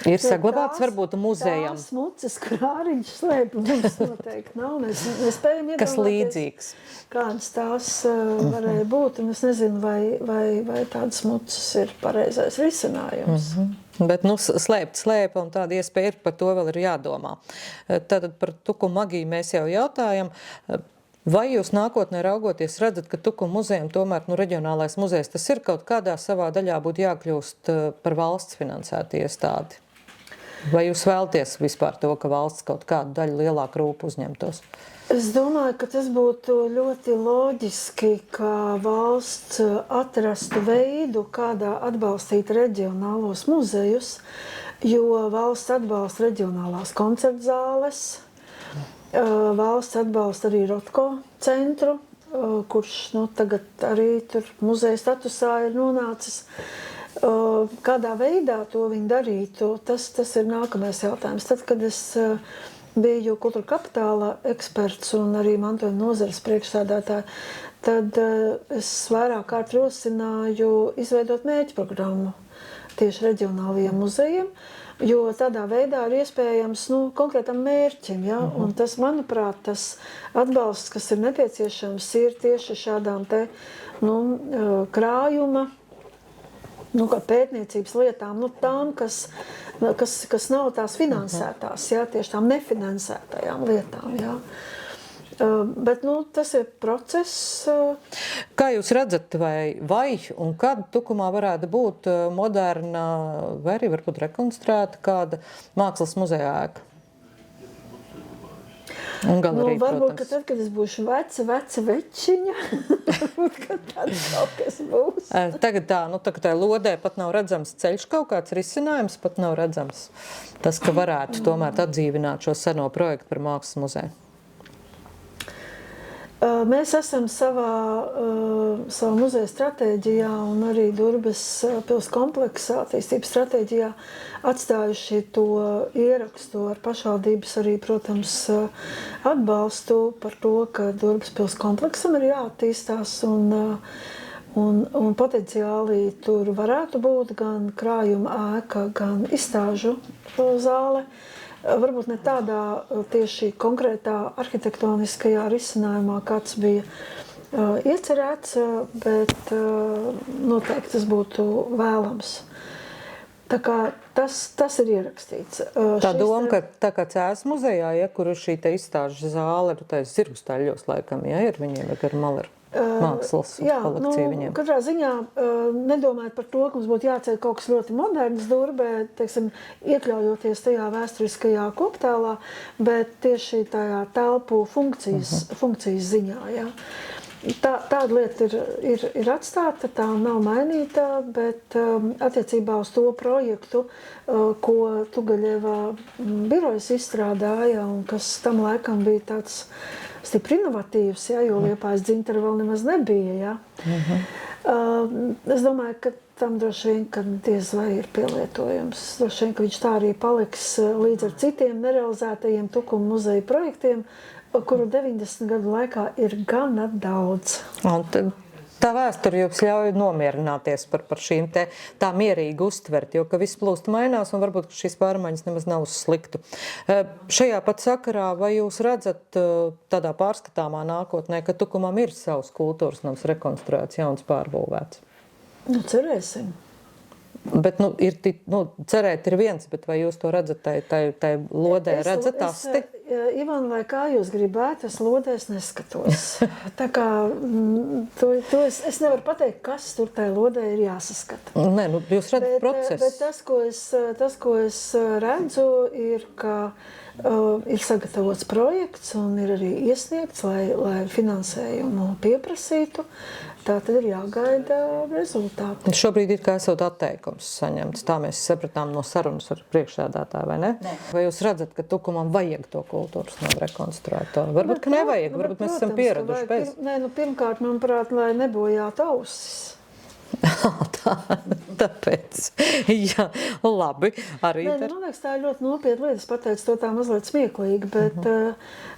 Ir saglabāts varbūt muzejam. Tās muces, kur āriņš slēp, mums noteikti nav. Mēs spējam iedomāties, Kas līdzīgs. Kādas tās varēja būt, un es nezinu, vai tādas muces ir pareizais risinājums. Bet, slēpt, un tāda iespēja ir, par to vēl ir jādomā. Tātad par Tukuma magiju mēs jau jautājam. Vai jūs nākotnē raugoties redzat, ka Tukuma muzejam tomēr, reģionālais muzejs, tas ir kaut kādā savā daļā būtu jākļūst par valsts finansētu iestādi? Vai jūs vēlties vispār to, ka valsts kaut kādu daļu lielāku rūpu uzņemtos? Es domāju, ka tas būtu ļoti loģiski, ka valsts atrastu veidu, kādā atbalstīt reģionālos muzejus, jo valsts atbalsta reģionālās koncertzāles, valsts atbalsta arī Rotko centru, kurš tagad arī tur muzeja statusā ir nonācis. Kādā veidā to viņi darītu, tas ir nākamais jautājums. Tad, kad es biju Kultūra Kapitāla eksperts un arī mantojuma nozares priekšsēdētāja, tad es vairāk kārt rosināju izveidot mērķprogrammu tieši reģionālajiem muzejiem, jo tādā veidā ir iespējams konkrētam mērķim. Ja? Un tas, manuprāt, tas atbalsts, kas ir nepieciešams, ir tieši šādām te krājuma, kā pētniecības lietām, tām, kas nav tās finansētās, jā, tieši tām nefinansētajām lietām, jā. Bet, tas ir process. Kā jūs redzat, vai un kad Tukumā varētu būt moderna, vai arī varbūt rekonstruēta kāda mākslas muzeja ēka? Un galerija, varbūt, ka tad, kad es būšu veca večiņa, varbūt, ka tad kaut kas būs. Tagad tā lodē pat nav redzams ceļš, kaut kāds risinājums pat nav redzams. Tas, ka varētu tomēr atdzīvināt šo seno projektu par mākslas muzeju. Mēs esam savā muzeja stratēģijā un arī Durbes pils kompleksa attīstības stratēģijā atstājuši to ierakstu ar pašvaldības arī, protams, atbalstu par to, ka Durbes pils kompleksam ir jāattīstās un potenciāli tur varētu būt gan krājuma ēka, gan izstāžu zāle. Varbūt ne tādā tieši konkrētā arhitektoniskajā risinājumā, kāds bija iecerēts, bet noteikti tas būtu vēlams. Tā kā tas ir ierakstīts. Tā doma, ka tā kā Cēs muzejā, kur ir šī te izstāžu zāle, zirgustaļļos laikam, ir viņiem ar malu mākslas kolekciju viņiem. Katrā ziņā nedomājot par to, ka mums būtu jāceļ kaut kas ļoti moderns Durbē, teiksim, iekļaujoties tajā vēsturiskajā koptēlā, bet tieši tajā telpu funkcijas ziņā. Ja. Tāda lieta ir atstāta, tā nav mainīta, bet attiecībā uz to projektu, ko Tugaļeva birojas izstrādāja un kas tam laikam bija tāds stipri inovatīvs, ja, jo Liepājas dzintara vēl nemaz nebija. Ja. Es domāju, ka tam droši vien, ka diez vai ir pielietojums. Droši vien, ka viņš tā arī paliks līdz ar citiem nerealizētajiem Tukuma muzeja projektiem, kuru 90 gadu laikā ir gana daudz. Tā vēsture jums ļauj nomierināties par šīm tā mierīgi uztvert, jo ka viss plūst mainās un varbūt šīs pārmaiņas nemaz nav uz sliktu. Šajā pat sakarā, vai jūs redzat tādā pārskatāmā nākotnē, ka Tukumam ir savs kultūras nams rekonstruēts, jauns pārbūvēts? Cerēsim. Bet, cerēt ir viens, bet vai jūs to redzat, tai lodē redzat asti? Ivan, lai kā jūs gribētu, es lodēs neskatos. Tā kā es nevaru pateikt, kas tur tai lodē ir jāsaskata. Nē, jūs redzat procesu. Bet tas, ko es redzu, ir, ka ir sagatavots projekts un ir arī iesniegts, lai finansējumu pieprasītu. Tā tad ir jāgaida rezultāti. Šobrīd ir kā esot atteikums saņemts. Tā mēs sapratām no sarunas ar priekšsēdētāju, vai ne? Nē. Vai jūs redzat, ka Tukumam vajag to kultūras namu rekonstruēt? Varbūt, ka nevajag, varbūt mēs esam pieraduši bez. Pirmkārt, manuprāt, lai nebojātu ausis. Tāpēc, jā, labi. Arī man liekas, tā ir ļoti nopietna lieta. Es pateicu to tā mazliet smieklīgi, bet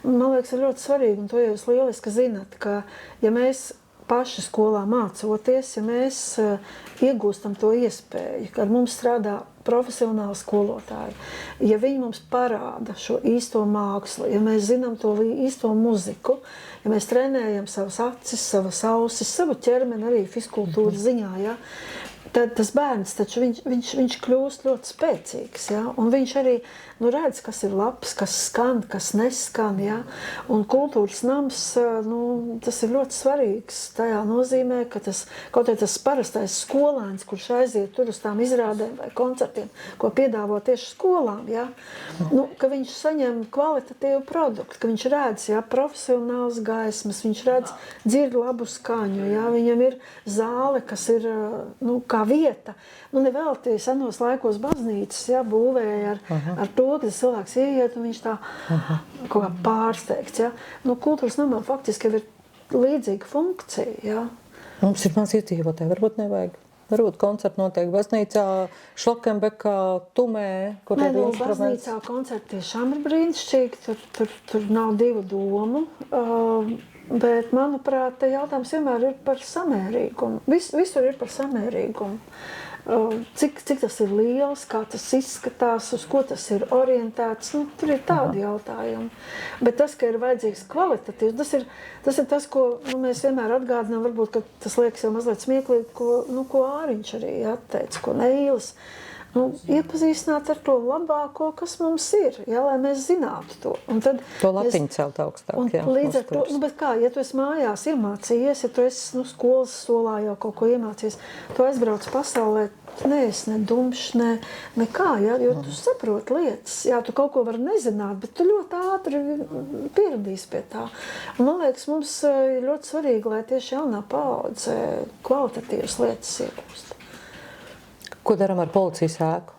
man liekas, ir ļoti svarīgi, un to jūs lieliski zinat, ka ja mēs paši skolā mācoties, ja mēs iegūstam to iespēju, ka ar mums strādā profesionāli skolotāji, ja viņi mums parāda šo īsto mākslu, ja mēs zinām to īsto muziku, ja mēs trenējam savas acis, savas ausis, savu ķermeni arī fiskultūras ziņā, ja, tad tas bērns taču viņš kļūst ļoti spēcīgs, ja, un viņš arī redz, kas ir labs, kas skan, kas neskan, ja, un kultūras nams, tas ir ļoti svarīgs tajā nozīmē, ka kaut arī tas parastais skolēns, kurš aiziet tur uz tām izrādēm vai koncertiem, ko piedāvo tieši skolām, ja, ka viņš saņem kvalitatīvu produktu, ka viņš redz, ja, profesionāls gaismas, viņš redz, dzird labu skaņu, ja, viņam ir zāle, kas ir, kā vieta. Nevelti senos laikos baznīcas, ja, būvēja ar to, ka cilvēks ieiet un viņš tā kaut kā pārsteigts. Ja. Kultūras namā faktiski ir līdzīga funkcija. Ja. Mums ir maz iedzīvotāji, varbūt nevajag. Varbūt koncerti notiek baznīcā, Šlokembekā, Tumē, kur ir instruments. Baznīcā koncerti tiešām ir brīnišķīgi, tur nav divu domu. Bet, manuprāt, jautājums vienmēr ir par samērīgumu. Visur ir par samērīgumu. Cik tas ir liels, kā tas izskatās, uz ko tas ir orientēts, tur ir tādi jautājumi. Bet tas, ka ir vajadzīgs kvalitatīvs, tas ir tas, ko mēs vienmēr atgādinām, varbūt, ka tas liekas jau mazliet smieklīgi, ko Āriņš arī atteica, ko Neilis. Iepazīstināt ar to labāko, kas mums ir, ja, lai mēs zinātu to. Un tad to latiņu celt augstāk. Un līdz ar to, bet kā, ja tu esi mājās iemācījies, ja tu esi skolas solā jau kaut ko iemācījies, tu aizbrauc pasaulē, neesi ne dumšs, nekā, ja, jo tu saproti lietas. Jā, tu kaut ko vari nezināt, bet tu ļoti ātri pieradīsi pie tā. Un man liekas, mums ir ļoti svarīgi, lai tieši jaunā paudze kvalitatīvas lietas iegūst. Ko daram ar policijas ēku?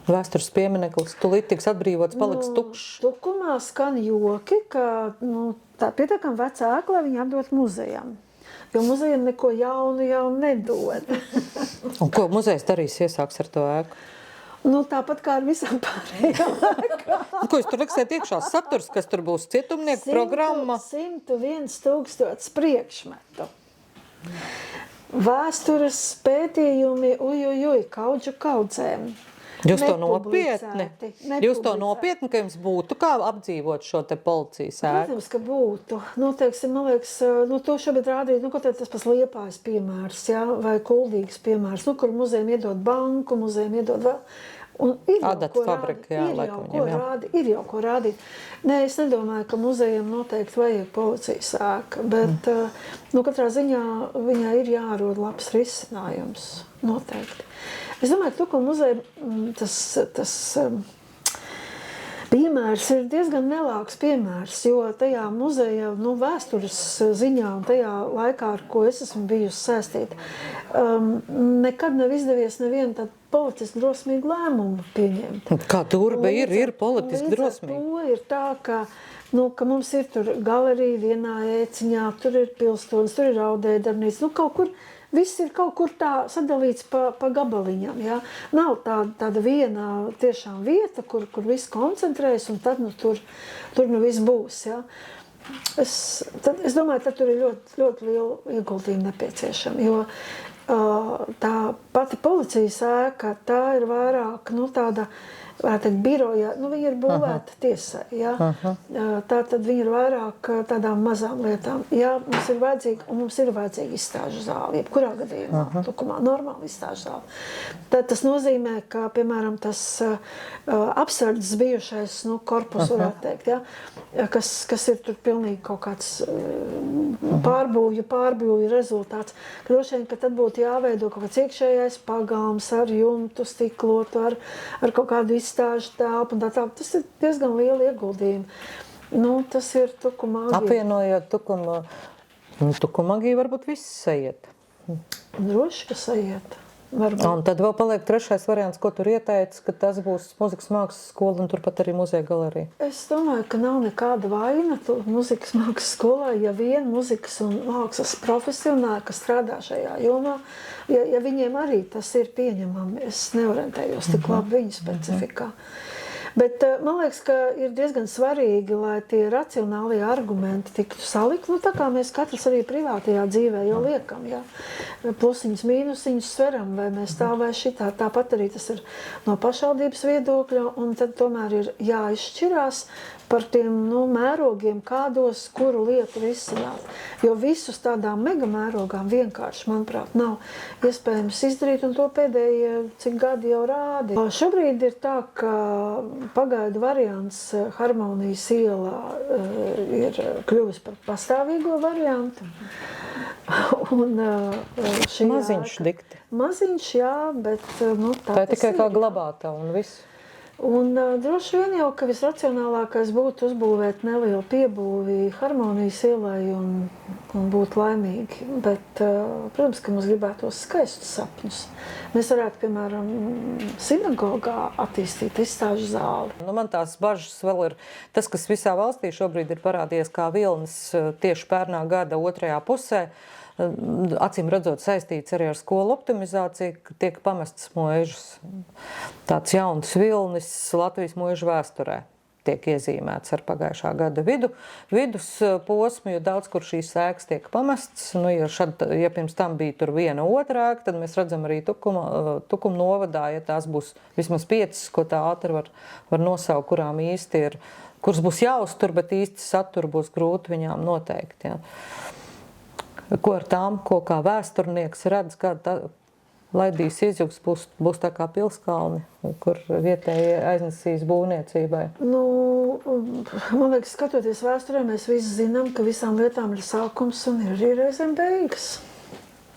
Vēstures piemineklis, tūlīt tiks atbrīvots, paliks tukšs. Tukumā skan joki, ka tā pietiekam vecā ēka, lai viņi atdot muzejam. Jo muzejam neko jaunu jau nedod. Un ko muzejs darīs, iesāks ar to ēku? Tāpat kā ar visām pārējām ēkām. Ko jūs tur liksiet iekšā? Saturs, kas tur būs cietumnieku programma? 101,000 priekšmetu. Vēstures pētījumi, kaudžu kaudzēm. Jūs to nopietni? Jūs to nopietni, ka jums būtu kā apdzīvot šo te policijas ēku? Protams, ka būtu. Teiksim, man liekas, to šobrīd rādīt, kaut tas pats Liepājas piemērs, ja, vai Kuldīgas piemērs, kur muzejiem iedod banku, muzejiem iedod vēl. Adata fabrika, jā, laikam viņam, jā. Ir jau ko rādīt. Nē, es nedomāju, ka muzejam noteikti vajag policijas ēka, bet katrā ziņā viņai ir jārod labs risinājums, noteikti. Es domāju, ka Tukuma muzeja tas piemērs ir diezgan nelāks piemērs, jo tajā muzeja vēstures ziņā un tajā laikā, ar ko es esmu bijusi saistīta, nekad nav izdevies nevienu tādu politiski drosmīgu lēmumu pieņemt. Kā turba ir politiski drosmīgi? Līdz ar to ir tā, ka mums ir tur galerija vienā ēciņā, tur ir pilstonis, tur ir audējdarbnīca, kaut kur. Viss ir kaut kur tā sadalīts pa gabaliņam. Ja? Nav tāda viena tiešām vieta, kur viss koncentrējas, un tad tur viss būs. Ja? Es domāju, ka tur ir ļoti, ļoti liela ieguldījuma nepieciešama. Jo tā pati policijas ēka, tā ir vairāk tāda, varētu teikt, biroja, viņa ir būvēta tiesai. Ja? Tā tad viņa ir vairāk tādām mazām lietām. Jā, mums ir vajadzīga izstāžu zāle, jebkurā gadījumā, Tukumā, normāla izstāžu zāle. Tad tas nozīmē, ka, piemēram, tas apsardzes bijušais korpus, varētu teikt, ja? kas ir tur pilnīgi kaut kāds pārbūvju rezultāts. Droši vien, ka tad būtu jāveido kaut kāds iekšējais pagalms ar jumtu, stiklotu, ar kaut kādu izstāžu telpu un tā. Tas ir diezgan liela ieguldījuma. Tas ir Tukumagija. Apvienojot Tukumagiju, varbūt viss sajiet. Droši, ka sajiet. Un tad vēl paliek trešais variants, ko tur ieteica, ka tas būs muzikas mākslas skola un turpat arī muzeja galerija. Es domāju, ka nav nekāda vaina muzikas mākslas skolā, ja vien muzikas un mākslas profesionāli, kas strādā šajā jomā, ja viņiem arī tas ir pieņemami. Es neorientējos tik labi viņu specifikā. Bet man liekas, ka ir diezgan svarīgi, lai tie racionālie argumenti tiktu salikt. Tā kā mēs katrs arī privātajā dzīvē jau liekam, jā. Plusiņus, mīnusiņus sveram, vai mēs tā vai šitā. Tāpat arī tas ir no pašvaldības viedokļa, un tad tomēr ir jāizšķirās par tiem mērogiem, kādos, kuru lietu risināt. Jo visus tādām megamērogām vienkārši, manuprāt, nav iespējams izdarīt, un to pēdējie cik gadi jau rādi. Šobrīd ir tā, ka pagaidu variants Harmonijas ielā ir kļuvis par pastāvīgo variantu. Un šī Maziņš dikti. Maziņš, jā, bet tā ir tikai kā glabāta un viss. Un droši vien jau, ka visracionālākais būtu uzbūvēt nelielu piebūvi Harmonijas ielai un būt laimīgi. Bet, protams, ka mums gribētos skaistus sapņus. Mēs varētu, piemēram, sinagogā attīstīt izstāžu zāli. Man tās bažas vēl ir tas, kas visā valstī šobrīd ir parādījies kā vilnis tieši pērnā gada otrajā pusē. Acīm redzot saistīts arī ar skolu optimizāciju, ka tiek pamests mūžas. Tāds jauns vilnis Latvijas mūžu vēsturē tiek iezīmēts ar pagājušā gada vidusposmu, jo daudz kur šīs ēkas tiek pamests. Ja pirms tam bija tur viena otra ēka, tad mēs redzam arī Tukuma novadā, ja tās būs vismaz 5, ko tā ātri var nosaukt, kurām īsti ir, kuras būs jāuztur, bet īsti saturu būs grūti viņām noteikt. Ja. Ko ar tām, ko kā vēsturnieks redz, kāda Laidijas izjūgs būs tā kā pilskalni, kur vietēji aiznesīs būvniecībai? Man liekas, skatoties vēsturē, mēs visi zinām, ka visām lietām ir sākums un ir arī reizēm beigas.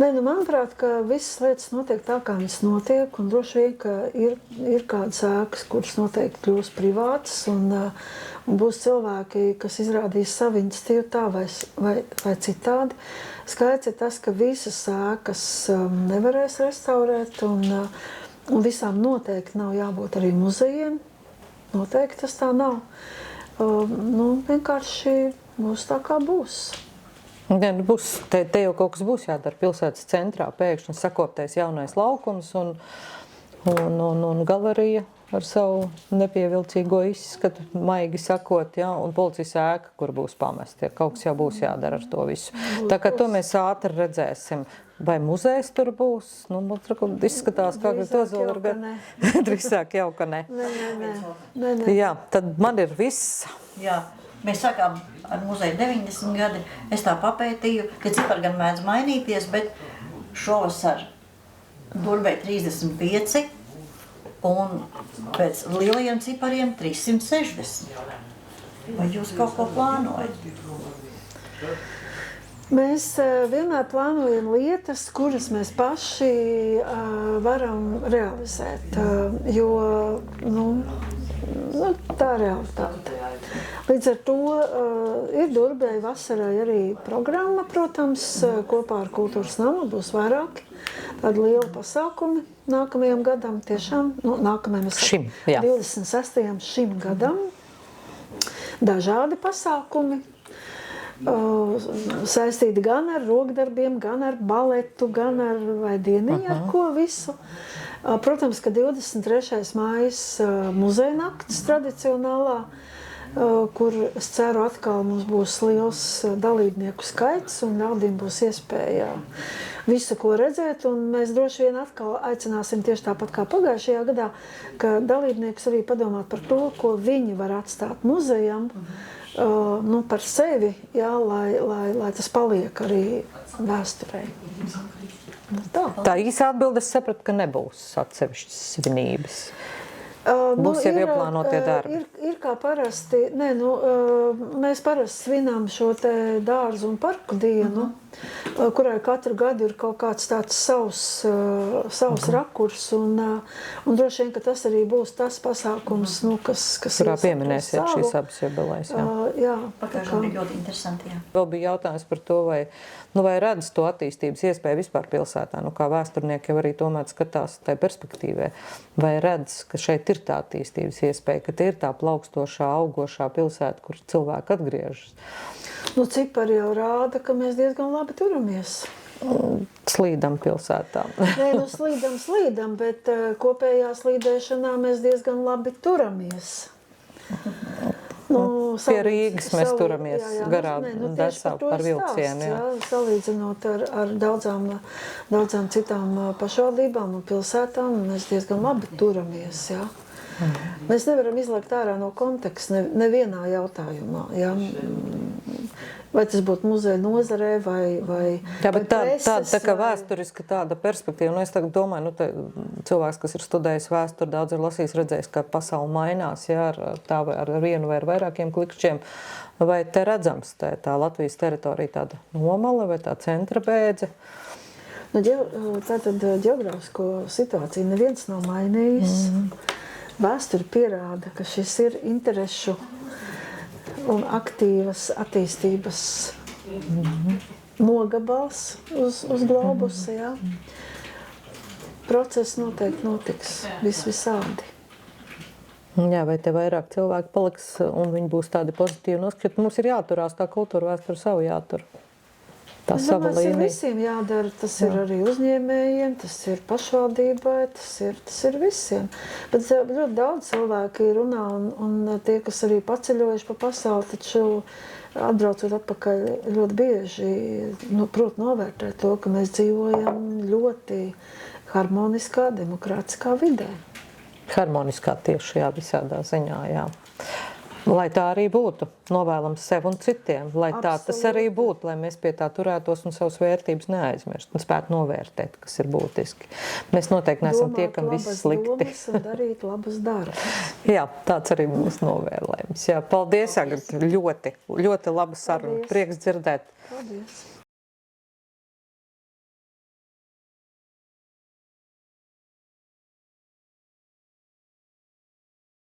Manuprāt, ka visas lietas notiek tā, kā viņas notiek, un droši vien, ka ir kādas ēkas, kuras noteikti kļūs privātas, un būs cilvēki, kas izrādīs savu iniciatīvu tā vai citādi. Skaidrs ir tas, ka visas ēkas nevarēs restaurēt, un visām noteikti nav jābūt arī muzejiem. Noteikti tas tā nav. Vienkārši būs tā, kā būs. Te jau kaut kas būs jādara pilsētas centrā, pēkšņi sakoptais jaunais laukums un galerija ar savu nepievilcīgo izskatu, maigi sakot, ja, un policijas ēka, kur būs pamest. Ja, kaut kas jau būs jādara ar to visu. Tā kā to mēs ātri redzēsim. Vai muzejs tur būs? Izskatās, kā to zolu ir. Drīzāk jau, ka ne. Nē. Jā, tad man ir viss. Jā. Mēs sākām ar muzeju 90 gadi. Es tā papētīju, ka cipari gan mēdz mainīties, bet šovasar Durbei 35 un pēc lielajiem cipariem 360. Vai jūs kaut ko plānojat? Mēs vienmēr plānojam lietas, kuras mēs paši varam realizēt, jo tā ir realitāte. Līdz ar to ir Durbei vasarai arī programma, protams, kopā ar Kultūras namu būs vairāki tādi lieli pasākumi nākamajam gadam, tiešām, nākamajam 26. šim gadam. Dažādi pasākumi. Saistīti gan ar rokdarbiem, gan ar baletu, gan ar dieniņu, ar ko visu. Protams, ka 23. mājas muzeja nakts tradicionālā, kur es ceru atkal mums būs liels dalībnieku skaits un ļaudīm būs iespēja visu, ko redzēt. Un mēs droši vien atkal aicināsim tieši tāpat kā pagājušajā gadā, ka dalībniekus arī padomāt par to, ko viņi var atstāt muzejam, par sevi, jā, lai tas paliek arī vēsturei. Tā īsa atbilde, es sapratu, ka nebūs atsevišķas svinības. Būs jau ieplānotie darbi. Ir kā parasti, mēs parasti svinām šo te dārzu un parku dienu, kurai katru gadu ir kaut kāds tāds savs rakurs, un droši vien, ka tas arī būs tas pasākums, kas kurā pieminēsiet šīs abas jubilejas. Jā. Pagājušajā bija ļoti interesanti, jā. Vēl bija jautājums par to, vai redz to attīstības iespēju vispār pilsētā, kā vēsturnieki jau arī tomēr skatās tai perspektīvē, vai redz, ka šeit ir tā attīstības iespēja, ka tie ir tā plaukstošā, augošā pilsēta, kur cilvēki atgriežas. Cipari jau rāda, ka mēs diezgan labi turamies. Slīdam pilsētā. Nē, nu slīdam, bet kopējā slīdēšanā mēs diezgan labi turamies. Pie Rīgas mēs turamies garā Dessau par vilcienu. Jā, salīdzinot ar daudzām citām pašvaldībām un pilsētām, mēs diezgan labi turamies. Jā. Mēs nevaram izliekt ārā no konteksta nevienā jautājumā. Jā. Vai tas būtu muzeja nozarē vai Jā, bet tā kā vēsturiski tāda perspektīva, es tagad domāju, cilvēks, kas ir studējis vēsturi, daudz ir lasījis, redzējis, kā pasauli mainās, jā, ar vienu vai ar vairākiem klikšķiem, vai te redzams tā Latvijas teritorija tāda nomale vai tā centra bēdze? Tātad ģeogrāfisko situāciju neviens nav mainījis. Vēsturi pierāda, ka šis ir interešu un aktīvas attīstības nogabals uz globusa, jā. Process noteikti notiks visādi. Jā, vai te vairāk cilvēki paliks un viņi būs tādi pozitīvi noskatīt? Mums ir jāturās tā kultūra vēsture savu jātur. Tā sava līnija. Tas ir visiem jādara, tas ir arī uzņēmējiem, tas ir pašvaldībai, tas ir visiem. Bet ļoti daudz cilvēki runā un tie, kas arī paceļojuši pa pasauli, taču atbraucot atpakaļ ļoti bieži prot novērtēt to, ka mēs dzīvojam ļoti harmoniskā, demokrātiskā vidē. Harmoniskā tieši, jā, visādā ziņā, jā. Lai tā arī būtu, novēlams sev un citiem, lai tā tas arī būtu, lai mēs pie tā turētos un savas vērtības neaizmirst un spētu novērtēt, kas ir būtiski. Mēs noteikti neesam tie, kam viss slikti. Domāt labas domas un darīt labas darbus. Jā, tāds arī mūsu novēlējums. Jā, paldies, Agata, ļoti laba saruna. Prieks dzirdēt. Paldies.